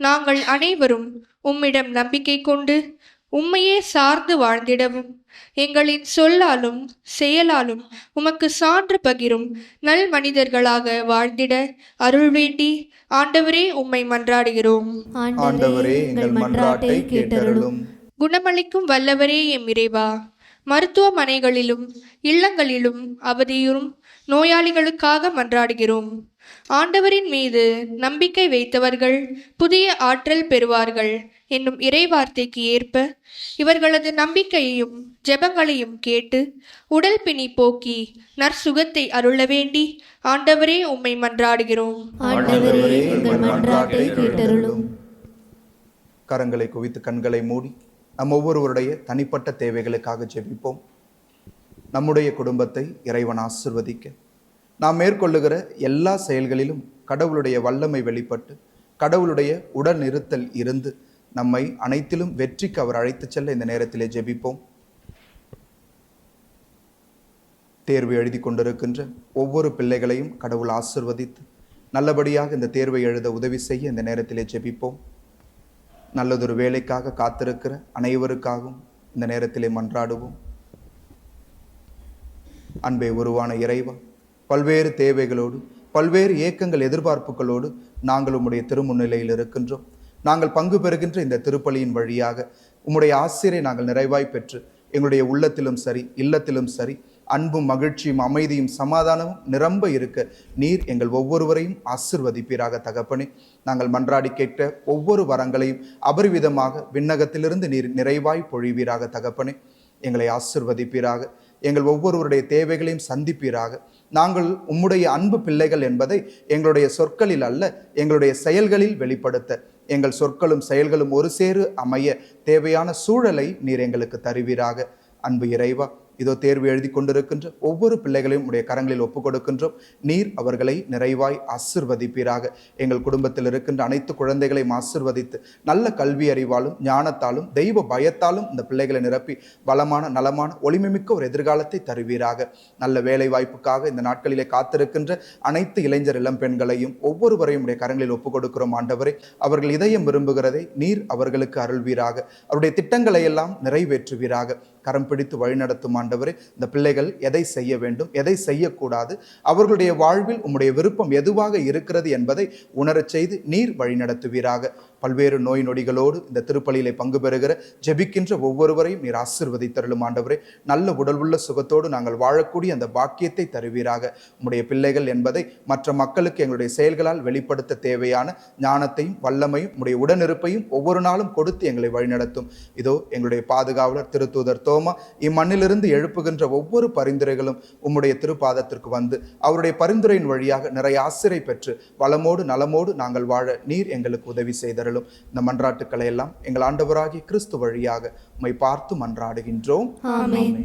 நாங்கள் அனைவரும் உம்மிடம் நம்பிக்கை கொண்டு உம்மையே சார்ந்து வாழ்ந்திடவும், எங்களின் சொல்லாலும் செயலாலும் உமக்கு சான்று பகிரும் நல் மனிதர்களாக வாழ்ந்திட அருள் வேண்டி ஆண்டவரே உம்மை மன்றாடுகிறோம். குணமளிக்கும் வல்லவரே எம் இறைவா, மருத்துவமனைகளிலும் இல்லங்களிலும் அவதியுறும் நோயாளிகளுக்காக மன்றாடுகிறோம். ஆண்டவரின் மீது நம்பிக்கை வைத்தவர்கள் புதிய ஆற்றல் பெறுவார்கள் என்னும் இறைவார்த்தைக்கு ஏற்ப இவர்களது நம்பிக்கையையும் ஜெபங்களையும் கேட்டு உடல் பிணி போக்கி நற்சுகத்தை அருள வேண்டி ஆண்டவரே உம்மை மன்றாடுகிறோம். கரங்களை குவித்து கண்களை மூடி நம் ஒவ்வொருவருடைய தனிப்பட்ட தேவைகளுக்காக ஜெபிப்போம். நம்முடைய குடும்பத்தை இறைவன் ஆசிர்வதிக்க, நாம் மேற்கொள்ளுகிற எல்லா செயல்களிலும் கடவுளுடைய வல்லமை வெளிப்பட்டு கடவுளுடைய உடன் இருத்தல் இருந்து நம்மை அனைத்திலும் வெற்றிக்கு அவர் அழைத்துச் செல்ல இந்த நேரத்திலே ஜெபிப்போம். தேர்வு எழுதி கொண்டிருக்கின்ற ஒவ்வொரு பிள்ளைகளையும் கடவுள் ஆசிர்வதித்து நல்லபடியாக இந்த தேர்வை எழுத உதவி செய்ய இந்த நேரத்திலே ஜெபிப்போம். நல்லதொரு வேலைக்காக காத்திருக்கிற அனைவருக்காகவும் இந்த நேரத்திலே மன்றாடுவோம். அன்பே உருவான இறைவா, பல்வேறு தேவைகளோடு பல்வேறு ஏக்கங்கள் எதிர்பார்ப்புகளோடு நாங்கள் உம்முடைய திருமுன்னிலையில் இருக்கின்றோம். நாங்கள் பங்கு பெறுகின்ற இந்த திருப்பலியின் வழியாக உம்முடைய ஆசிரை நாங்கள் நிறைவாய் பெற்று எங்களுடைய உள்ளத்திலும் சரி இல்லத்திலும் சரி அன்பும் மகிழ்ச்சியும் அமைதியும் சமாதானமும் நிரம்ப இருக்க நீர் எங்கள் ஒவ்வொருவரையும் ஆசிர்வதிப்பீராக தகப்பனே. நாங்கள் மன்றாடி கேட்க ஒவ்வொரு வரங்களையும் அபரிவிதமாக விண்ணகத்திலிருந்து நீர் நிறைவாய் பொழிவீராக தகப்பனே. எங்களை ஆசிர்வதிப்பீராக, எங்கள் ஒவ்வொருவருடைய தேவைகளையும் சந்திப்பீராக. நாங்கள் உம்முடைய அன்பு பிள்ளைகள் என்பதை எங்களுடைய சொற்களில் அல்ல, எங்களுடைய செயல்களில் வெளிப்படுத்த எங்கள் சொற்களும் செயல்களும் ஒரு சேரு அமைய தேவையான சூழலை நீர் எங்களுக்கு தருவீராக. அன்பு இறைவா, இதோ தேர்வு எழுதி கொண்டிருக்கின்ற ஒவ்வொரு பிள்ளைகளையும் உடைய கரங்களில் ஒப்புக் கொடுக்கின்றோம். நீர் அவர்களை நிறைவாய் ஆசிர்வதிப்பீராக. எங்கள் குடும்பத்தில் இருக்கின்ற அனைத்து குழந்தைகளையும் ஆசிர்வதித்து நல்ல கல்வி அறிவாலும் ஞானத்தாலும் தெய்வ பயத்தாலும் இந்த பிள்ளைகளை நிரப்பி வளமான நலமான ஒளிமிக்க ஒரு எதிர்காலத்தை தருவீராக. நல்ல வேலை வாய்ப்புக்காக இந்த நாட்களிலே காத்திருக்கின்ற அனைத்து இளைஞர் இளம் பெண்களையும் ஒவ்வொருவரையும் உடைய கரங்களில் ஒப்புக் கொடுக்கிறோம். ஆண்டவரே, அவர்கள் இதயம் விரும்புகிறதை நீர் அவர்களுக்கு அருள்வீராக. அவருடைய திட்டங்களை எல்லாம் நிறைவேற்றுவீராக. கரம் பிடித்து வழிநடத்தும் ஆண்டவரே. இந்த பிள்ளைகள் எதை செய்ய வேண்டும், எதை செய்யக்கூடாது, அவர்களுடைய வாழ்வில் உம்முடைய விருப்பம் எதுவாக இருக்கிறது என்பதை உணரச் செய்து நீர் வழிநடத்துவீராக. பல்வேறு நோய் நொடிகளோடு இந்த திருப்பலியிலே பங்கு பெறுகிற ஜெபிக்கின்ற ஒவ்வொருவரையும் நீர் ஆசீர்வதித்தருளும் ஆண்டவரே. நல்ல உடல் உள்ள சுகத்தோடு நாங்கள் வாழக்கூடிய அந்த பாக்கியத்தை தருவீராக. உம்முடைய பிள்ளைகள் என்பதை மற்ற மக்களுக்கு எங்களுடைய செயல்களால் வெளிப்படுத்த தேவையான ஞானத்தையும் வல்லமையும் உம்முடைய உடனிருப்பையும் ஒவ்வொரு நாளும் கொடுத்து எங்களை வழிநடத்தும். இதோ எங்களுடைய பாதுகாவலர் திருத்தூதர் தோமா இம்மண்ணிலிருந்து எழுப்புகின்ற ஒவ்வொரு பரிந்துரைகளும் உம்முடைய திருப்பாதத்திற்கு வந்து அவருடைய பரிந்துரையின் வழியாக நிறைய ஆசிரை பெற்று வளமோடு நலமோடு நாங்கள் வாழ நீர் எங்களுக்கு உதவி செய்தருளும். இந்த மன்றாட்டுக்களை எல்லாம் எங்கள் ஆண்டவராகிய கிறிஸ்து வழியாக உம்மை பார்த்து மன்றாடுகின்றோம். ஆமென்.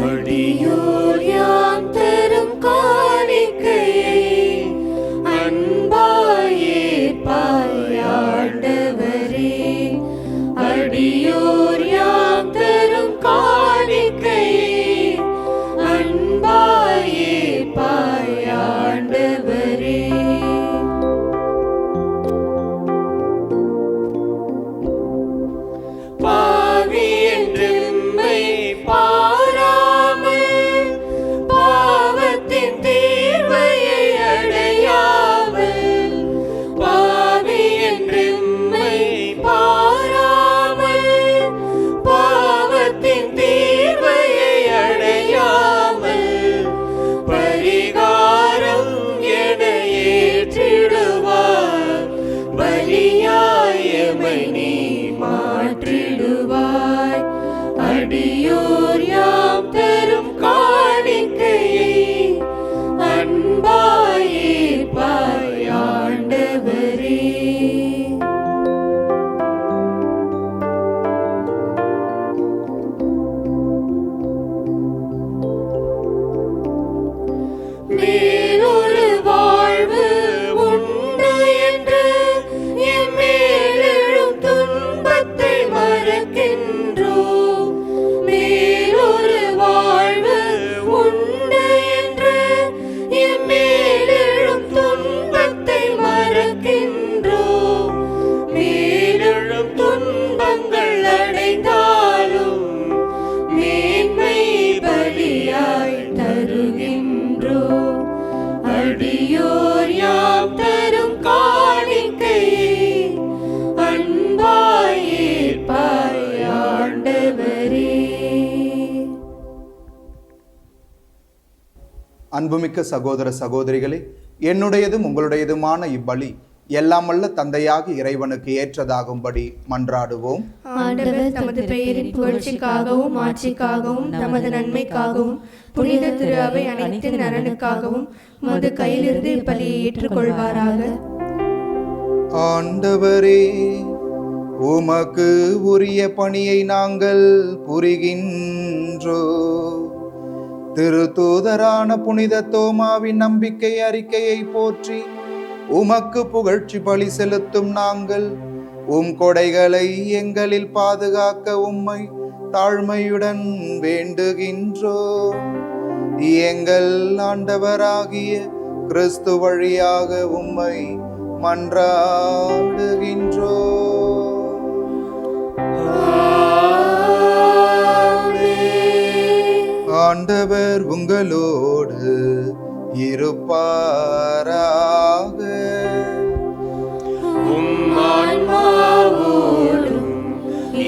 அடியோர் யாம் தரும் காணிக்கையை அன்பாய் ஏற்பாய் ஆண்டவரே. அடியோர் யாம் தரும் காணிக்கையை அன்பாய் ஏற்பாய் ஆண்டவரே. பாவி என்றெம்மை பாராமல், பாவத்தின் தீர்வையை அடையாமல், பாவி என்றெம்மை பாராமல், பாவத்தின் தீர்வையை அடையாமல், பரிகாரம் என ஏற்றிடுவார், பலியாய் எமை நீ மாற்றிடுவாய். அடியோர் யாம் தரும் காணிக்கையை அன்பாய் ஏற்பாய் ஆண்டவரே. மேலொரு வாழ்வு உண்டு என்று எம்மேலெழும் துன்பத்தை மறக்கின்றோம். மேலொரு வாழ்வு உண்டு என்று எம்மேலெழும் துன்பத்தை மறக்கின்றோம். மேலெழும் துன்பங்கள் அடைந்தாலும் மேன்மை பலியாய் தருகின்றோம். அடியோர் யாம் தரும் காணிக்கையை அன்பாய் ஏற்பாய் ஆண்டவரே. அன்புமிக்க சகோதர சகோதரிகளே, என்னுடையதும் உங்களுடையதுமான இப்பலி எல்லாம் வல்ல தந்தையாக இறைவனுக்கு ஏற்றதாகும்படி மன்றாடுவோம். ஆண்டவர் தமது பெயரின் புகழ்ச்சிக்காகவும் ஆட்சிக்காகவும் நமது நன்மைக்காகவும் புனித திரு அவை அனைத்தின் நலனுக்காகவும் உமது கையிலிருந்து இப்பலியை ஏற்றுக்கொள்வாராக. ஆண்டவரே, உமக்கு உரிய பணியை நாங்கள் புரிகின்றோம். திருத்தூதரான புனித தோமாவின் நம்பிக்கை அறிக்கையை போற்றி உமக்கு புகழ்ச்சி பலி செலுத்தும் நாங்கள் உம் கொடைகளை எங்களில் பாதுகாக்க உம்மை தாழ்மையுடன் வேண்டுகின்றோம். எங்கள் ஆண்டவராகிய கிறிஸ்து வழியாக உம்மை மன்றாடுகின்றோம். ஆண்டவர் உங்களோடு இருப்பாராக. உம் ஆன்மாவோடும்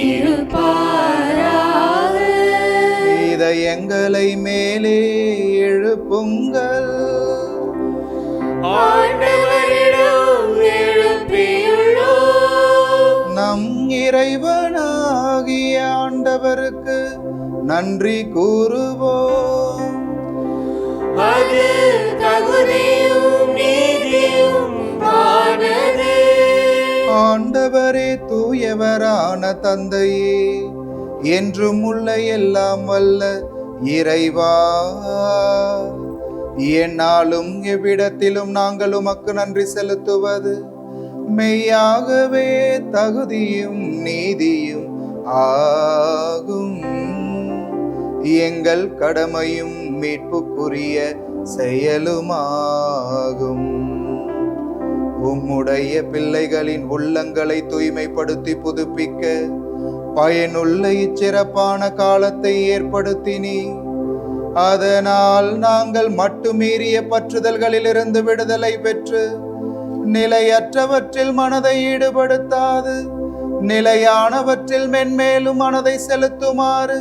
இருப்பாராக. இதயங்களை மேலே எழுப்புங்கள். ஆண்டவரிடம் எழுப்பியுள்ளோம். நம் இறைவனாகிய ஆண்டவருக்கு நன்றி கூறுவோம். அது தகுதியும் நீதியும் ஆனதே. ஆண்டவரே, தூயவரான தந்தையே, என்றும் உள்ள எல்லாம் வல்ல இறைவா, எந்நாளும் எவ்விடத்திலும் நாங்கள் உமக்கு நன்றி செலுத்துவது மெய்யாகவே தகுதியும் நீதியும் ஆகும். எங்கள் கடமையும் மீட்புக்குரிய செயலுமாகும். உம்முடைய பிள்ளைகளின் உள்ளங்களை தூய்மைப்படுத்தி புதுப்பிக்க பயனுள்ள இச்சிறப்பான காலத்தை ஏற்படுத்தினீ. அதனால் நாங்கள் மட்டுமீறிய பற்றுதல்களிலிருந்து விடுதலை பெற்று நிலையற்றவற்றில் மனதை ஈடுபடுத்தாது நிலையானவற்றில் மென்மேலும் மனதை செலுத்துமாறு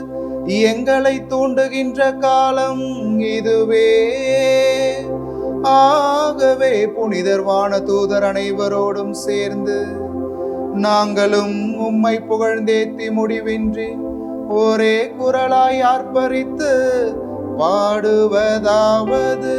எங்களை தூண்டுகின்ற காலம் இதுவே. ஆகவே புனிதர் வான தூதர் அனைவரோடும் சேர்ந்து நாங்களும் உம்மை புகழ்ந்தேத்தி முடிவின்றி ஒரே குரலாய் ஆர்ப்பரித்து பாடுவதாவது: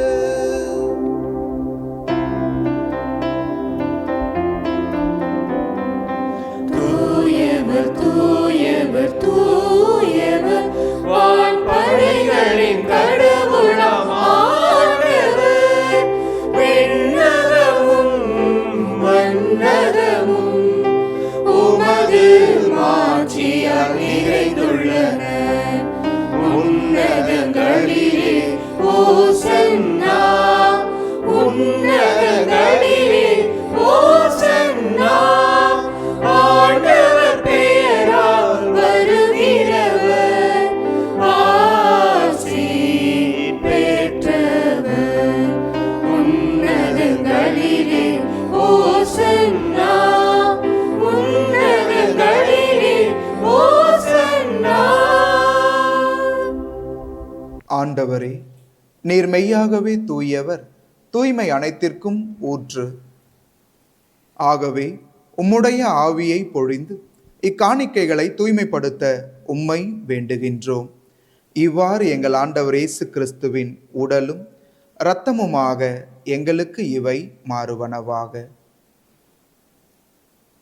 தூயவர் தூயவர் தூயவர் வான்படைகளின் கடவுளாம் ஆண்டவர். விண்ணகமும் மண்ணகமும் உமது மாட்சியால் நிறைந்துள்ளன. உன்னதங்களிலே ஓசன்னா, உன்னதங்களிலே ஓசன்னா. ஆண்டவர் பெயரால் வருகிறவர் ஆசி பெற்றவர். உன்னதங்களிலே ஓசன்னா, உன்னதங்களிலே ஓசன்னா. ஆண்டவரே, நீர் மெய்யாகவே தூயவர், தூய்மை அனைத்திற்கும் ஊற்று. ஆகவே உம்முடைய ஆவியை பொழிந்து இக்காணிக்கைகளை தூய்மைப்படுத்த உம்மை வேண்டுகின்றோம். இவ்வாறு எங்கள் ஆண்டவர் இயேசு கிறிஸ்துவின் உடலும் இரத்தமுமாக எங்களுக்கு இவை மாறுவனவாக.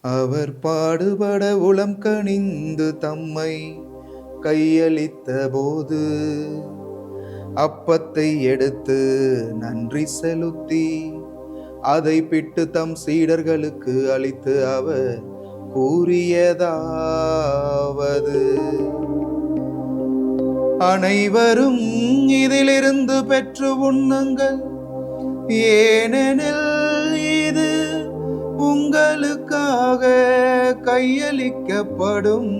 அவர் பாடுபட உளம் கனிந்து தம்மை கையளித்த போது அப்பத்தை எடுத்து நன்றி செலுத்தி அதை பிட்டு தம் சீடர்களுக்கு அளித்து அவர் கூறியதாவது: அனைவரும் இதிலிருந்து பெற்று உண்ணுங்கள், ஏனெனில் இது உங்களுக்காக கையளிக்கப்படும்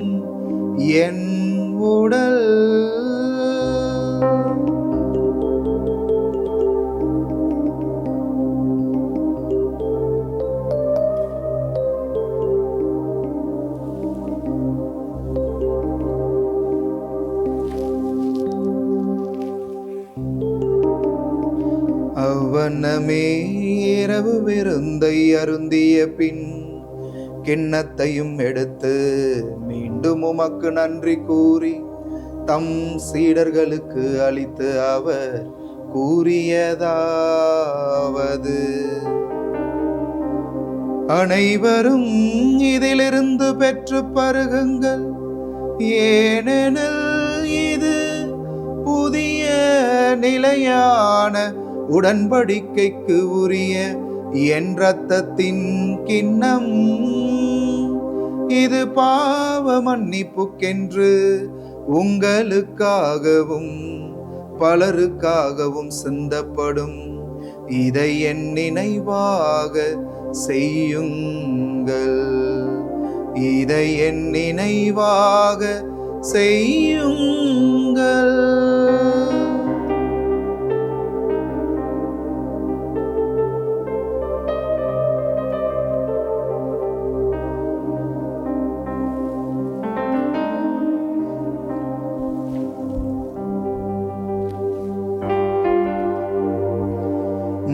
என் உடல். அவ்வண்ணமே இரவு விருந்தை அருந்திய பின் கிண்ணத்தையும் எடுத்து மீண்டும் உமக்கு நன்றி கூறி தம் சீடர்களுக்கு அளித்து அவர் கூறியதாவது: அனைவரும் இதிலிருந்து பெற்று பருகுங்கள், ஏனெனில் இது புதிய நிலையான உடன்படிக்கைக்கு உரிய என் இரத்தத்தின் கிண்ணம். இது பாவ மன்னிப்புக்கென்று உங்களுக்காகவும் பலருக்காகவும் சிந்தப்படும். இதை என் நினைவாக செய்யுங்கள். இதை என் நினைவாக செய்யுங்கள்.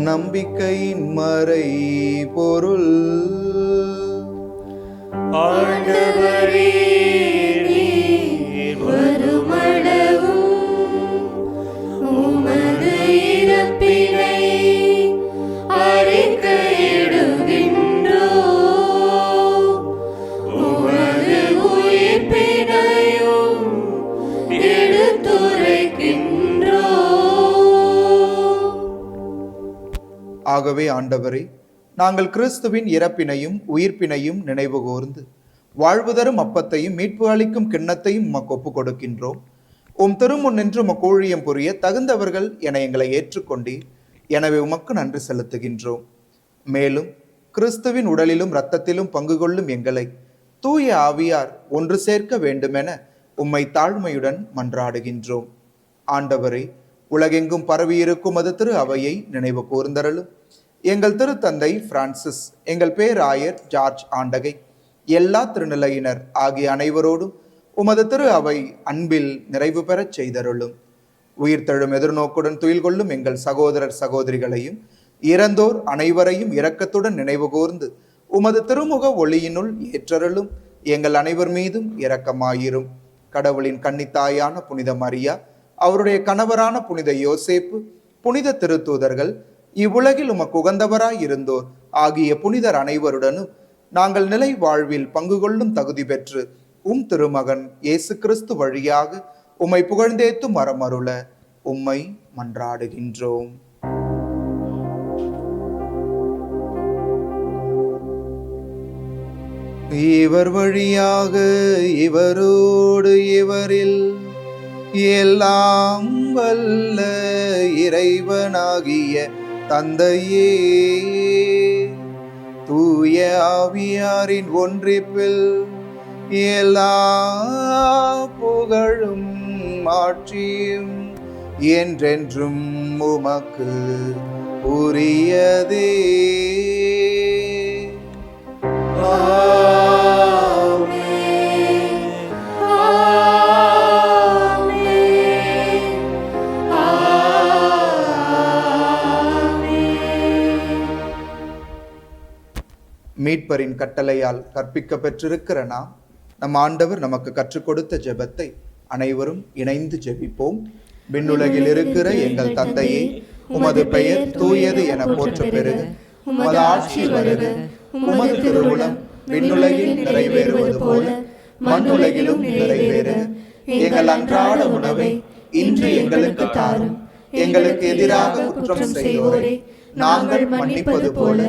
நம்பிக்கையின் மறை பொருள். ஆண்டவரே, நீர் வருமளவும் உமது இறப்பினை அறிக்கையிடுகின்றோம். உமது உயிர்ப்பினையும் எடுத்துரைக்கின்றோம். ஆகவே ஆண்டவரே, நாங்கள் கிறிஸ்துவின் இறப்பினையும் உயிர்ப்பினையும் நினைவு கூர்ந்து வாழ்வு தரும் அப்பத்தையும் மீட்பு அளிக்கும் கிண்ணத்தையும் உமக்கு ஒப்புக் கொடுக்கின்றோம். உம் திருமுன் நின்று உமக்கு ஊழியம் புரிய தகுந்தவர்கள் என எங்களை ஏற்றுக்கொண்டீர். எனவே உமக்கு நன்றி செலுத்துகின்றோம். மேலும் கிறிஸ்துவின் உடலிலும் இரத்தத்திலும் பங்கு கொள்ளும் எங்களை தூய ஆவியார் ஒன்று சேர்க்க வேண்டுமென உம்மை தாழ்மையுடன் மன்றாடுகின்றோம். ஆண்டவரே, உலகெங்கும் பரவியிருக்கும் அது திரு அவையை நினைவு கூர்ந்தருளும். எங்கள் திருத்தந்தை பிரான்சிஸ், எங்கள் பேராயர் ஜார்ஜ் ஆண்டகை, எல்லா திருநிலையினர் ஆகிய அனைவரோடும் உமது திரு அவை அன்பில் நிறைவு பெறச் செய்தருளும். உயிர்த்தெழும் எதிர்நோக்குடன் துயில் கொள்ளும் எங்கள் சகோதரர் சகோதரிகளையும் இறந்தோர் அனைவரையும் இரக்கத்துடன் நினைவு கூர்ந்து உமது திருமுக ஒளியினுள் ஏற்றருளும். எங்கள் அனைவர் மீதும் இரக்கமாயிரும். கடவுளின் கன்னித்தாயான புனித மரியா, அவருடைய கணவரான புனித யோசேப்பு, புனித திருத்தூதர்கள், இவ்வுலகில் உமக்கு உகந்தவராய் இருந்தோர் ஆகிய புனிதர் அனைவருடனும் நாங்கள் நிலை வாழ்வில் பங்கு கொள்ளும் தகுதி பெற்று திருமகன் இயேசு கிறிஸ்து வழியாக உம்மை புகழ்ந்தேத்தும் மரமருள உம்மை மன்றாடுகின்றோம். இவர் வழியாக இவரோடு இவரில் எல்லாம் வல்ல இறைவனாகிய தந்தையே, தூய ஆவியாரின் ஒன்றிப்பில் எல்லா புகழும் ஆட்சியும் என்றென்றும் உமக்கு உரியதே. மீட்பரின் கட்டளையால் கற்பிக்க பெற்றிருக்கிற நாம் நம் ஆண்டவர் நமக்கு கற்றுக் கொடுத்த ஜெபத்தை அனைவரும் இணைந்து ஜெபிப்போம். விண்ணுலகில் இருக்கிற எங்கள் தந்தையே, உமது பெயர் தூயது என போற்ற பெறுக. உமது ஆட்சி வருக. உமது திருவுளம் விண்ணுலகில் நிறைவேறுவது போல மண்ணுலகிலும் நிறைவேறுக. எங்கள் அன்றாட உணவை இன்று எங்களுக்கு தாரும். எங்களுக்கு எதிராக குற்றம் செய்வோரை நாங்கள் மன்னிப்பது போல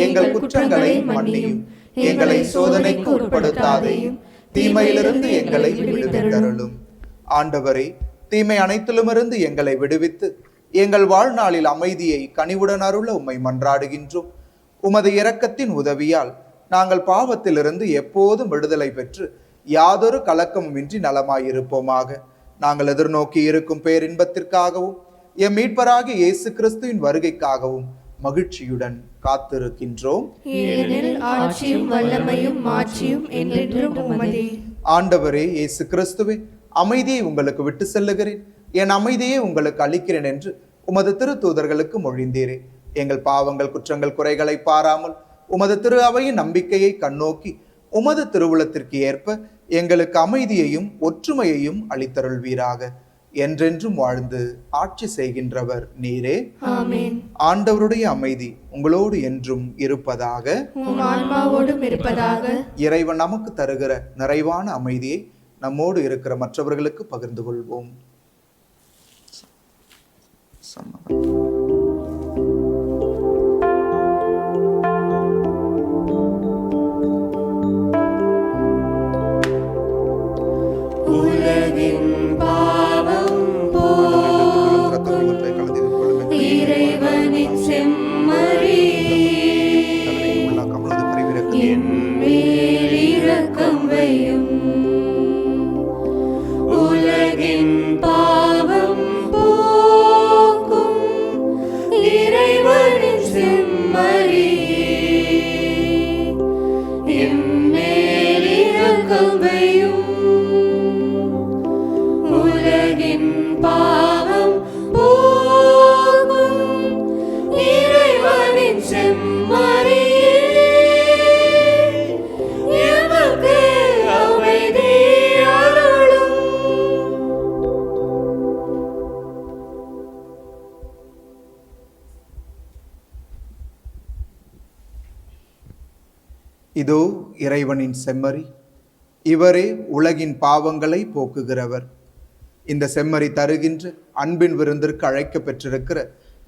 எங்கள் குற்றங்களை மன்னியும். எங்களை சோதனைக்கு உட்படுத்தாதையும் தீமையிலிருந்து எங்களை விடுவித்தருளும். ஆண்டவரே, தீமை அனைத்திலுமிருந்து எங்களை விடுவித்து எங்கள் வாழ்நாளில் அமைதியை கனிவுடன் அருள உம்மை மன்றாடுகின்றோம். உமது இரக்கத்தின் உதவியால் நாங்கள் பாவத்திலிருந்து எப்போதும் விடுதலை பெற்று யாதொரு கலக்கமுமின்றி நலமாயிருப்போமாக. நாங்கள் எதிர்நோக்கி இருக்கும் பேரின்பத்திற்காகவும் எம் மீட்பராகிய இயேசு கிறிஸ்துவின் வருகைக்காகவும் மகிழ்ச்சியுடன் காத்திருக்கின்றோம். ஆண்டவரே இயேசு கிறிஸ்துவே, அமைதியை உங்களுக்கு விட்டு செல்லுகிறேன், என் அமைதியை உங்களுக்கு அளிக்கிறேன் என்று உமது திருத்தூதர்களுக்கு மொழிந்தீரே. எங்கள் பாவங்கள் குற்றங்கள் குறைகளை பாராமல் உமது திரு அவையின் நம்பிக்கையை கண்ணோக்கி உமது திருவுளத்திற்கு ஏற்ப எங்களுக்கு அமைதியையும் ஒற்றுமையையும் அளித்தருள்வீராக. என்றென்றும் வாழ்ந்து ஆட்சி செய்கின்றவர் நீரே. ஆமென். ஆண்டவருடைய அமைதி உங்களோடு என்றும் இருப்பதாக. இறைவன் நமக்கு தருகிற நிறைவான அமைதியை நம்மோடு இருக்கிற மற்றவர்களுக்கு பகிர்ந்து கொள்வோம். உலகின் பாவம் இறைவனின் செம்மறி என் மேல் இரக்கம் வையும். உலகின் பாவம் போக்கும் இறைவனின் செம்மறி என் மேல் இரக்கம் வையும். உலகின் பாவம் போக்கும் இறைவனின் செம்மறியே எமக்கு அமைதி அருளும். இதோ இறைவனின் செம்மறி, இவரே உலகின் பாவங்களை போக்குகிறவர். இந்த செம்மறி தருகின்ற அன்பின் விருந்திற்கு அழைக்க பெற்றிருக்கிற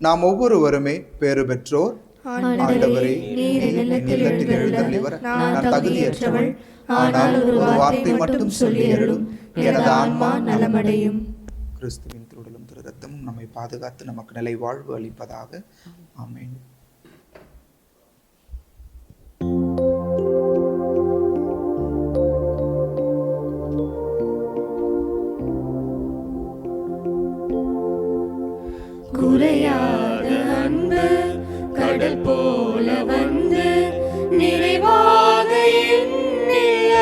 நாம் ஒவ்வொருவருமே பேறு பெற்றோர். ஆண்டவரே, இல்லத்தில் எழுந்தருளி வர நான் தகுதியற்றவள், ஆனால் ஒரு வார்த்தை மட்டும் சொல்லி அருளும், எனது ஆன்மா நலமடையும். கிறிஸ்துவின் திருவுடலும் திரு இரத்தமும் நம்மை பாதுகாத்து நமக்கு நிலை வாழ்வு அளிப்பதாக. ஆமென்.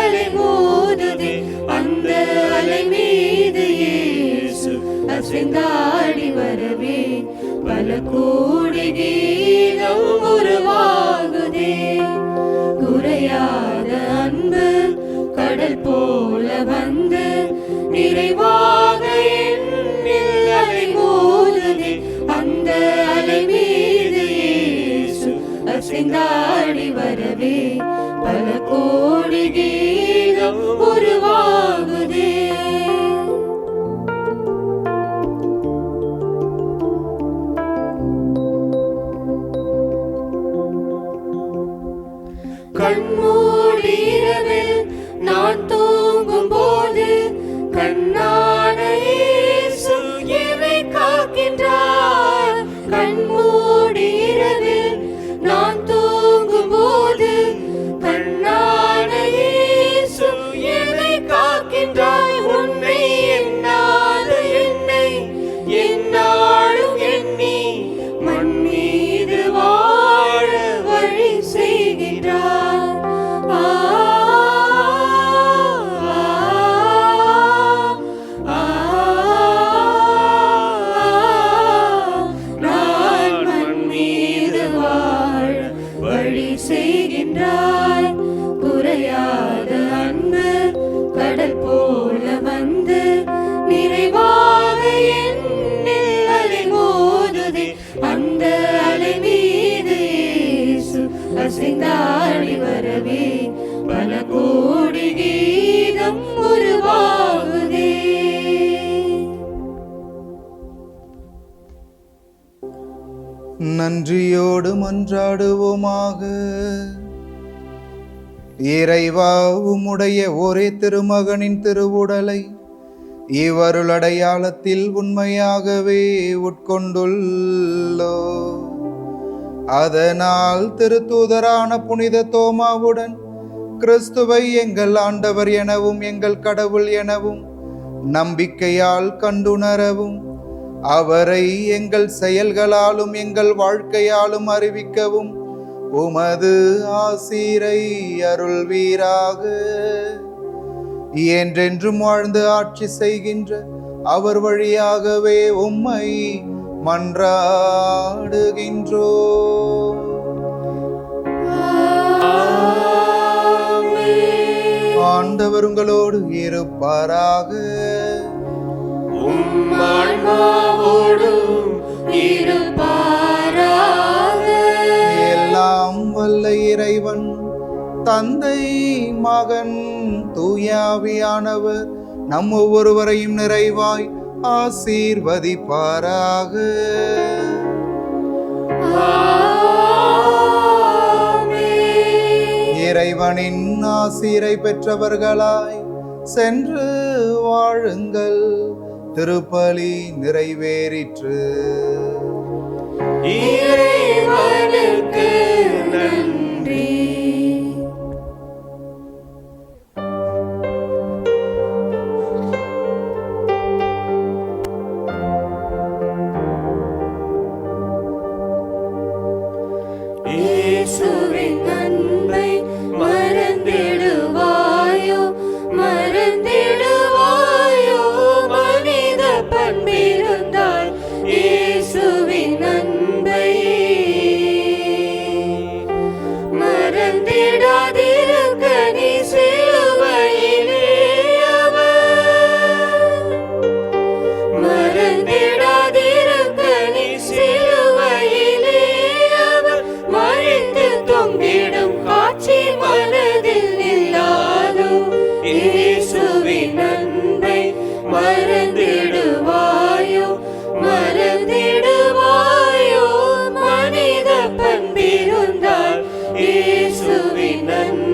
அலை மோதுதே அந்த அலை மீது இயேசு அசைந்தாடி வரவே பல கோடி கீதம் உருவாகுதே. குறையாத அன்பு கடல் போல வந்து நிறைவாக என்னில் அலை மோதுதே அந்த அலை மீது இயேசு அசைந்தாடி வரவே பல கோடி கீதம் உருவாகுதே. கண்மூடி இரவில் நான் தூங்கும் போது கண்ணான இயேசு என்னை காக்கின்றார். கண்மூடி இரவில் நான் தூங்கும் போது கண்ணான இயேசு என்னை காக்கின்றார். உன்னை எண்ணாத என்னை எந்நாளும் எண்ணி மண் மீது வாழ வழி செய்கின்றார். நான் மண் மீது வாழ வழி செய்கின்றாய். குறையாத அன்பு கடல் போல வந்து நிறைவாக என்னில் அலை மோதுதே அந்த அலை மீது இயேசு அசைந்தாடி வரவே பல கோடி கீதம் உருவாகுதே. நன்றியோடு மன்றாடுவோமாக. இறைவா, உம்முடைய ஒரே திருமகனின் திருவுடலை இவருள் அடையாளத்தில் உண்மையாகவே உட்கொண்டுள்ளோ. அதனால் திருத்தூதரான புனித தோமாவுடன் கிறிஸ்துவை எங்கள் ஆண்டவர் எனவும் எங்கள் கடவுள் எனவும் நம்பிக்கையால் கண்டுணரவும் அவரை எங்கள் செயல்களாலும் எங்கள் வாழ்க்கையாலும் அறிவிக்கவும் உமது ஆசீரை அருள்வீராக. என்றென்றும் வாழ்ந்து ஆட்சி செய்கின்ற அவர் வழியாகவே உம்மை மன்றாடுகின்றோ. ஆண்டவர் உங்களோடு இருப்பாராக. ஆன்மாவோடும் இருப்பாராக. எல்லாம் வல்ல இறைவன் தந்தை மகன் தூயாவியானவர் நம் ஒவ்வொருவரையும் நிறைவாய் ஆசீர்வதிப்பாராக. இறைவனின் ஆசீரை பெற்றவர்களாய் சென்று வாழுங்கள். திருப்பலி நிறைவேறிற்று. இறைவனுக்கு நன்றி. இயேசுவின் அன்பை மறந்திடுவாயோ மறந்திடுவாயோ. மனித பண்பிருந்தால் இயேசுவின் அன்பை மறந்திடாதிருக்க நீ சிலுவையிலே அவர். மறந்திடாதிருக்க நீ சிலுவையிலே அவர் மறித்து தொங்கிடும் காட்சி மனதில் இல்லாதோ. இயேசுவின் அன்பை மறந்திடுவாயோ மறந்திடுவாயோ. மனித பண்பிருந்தால் இயேசுவின் அன்பை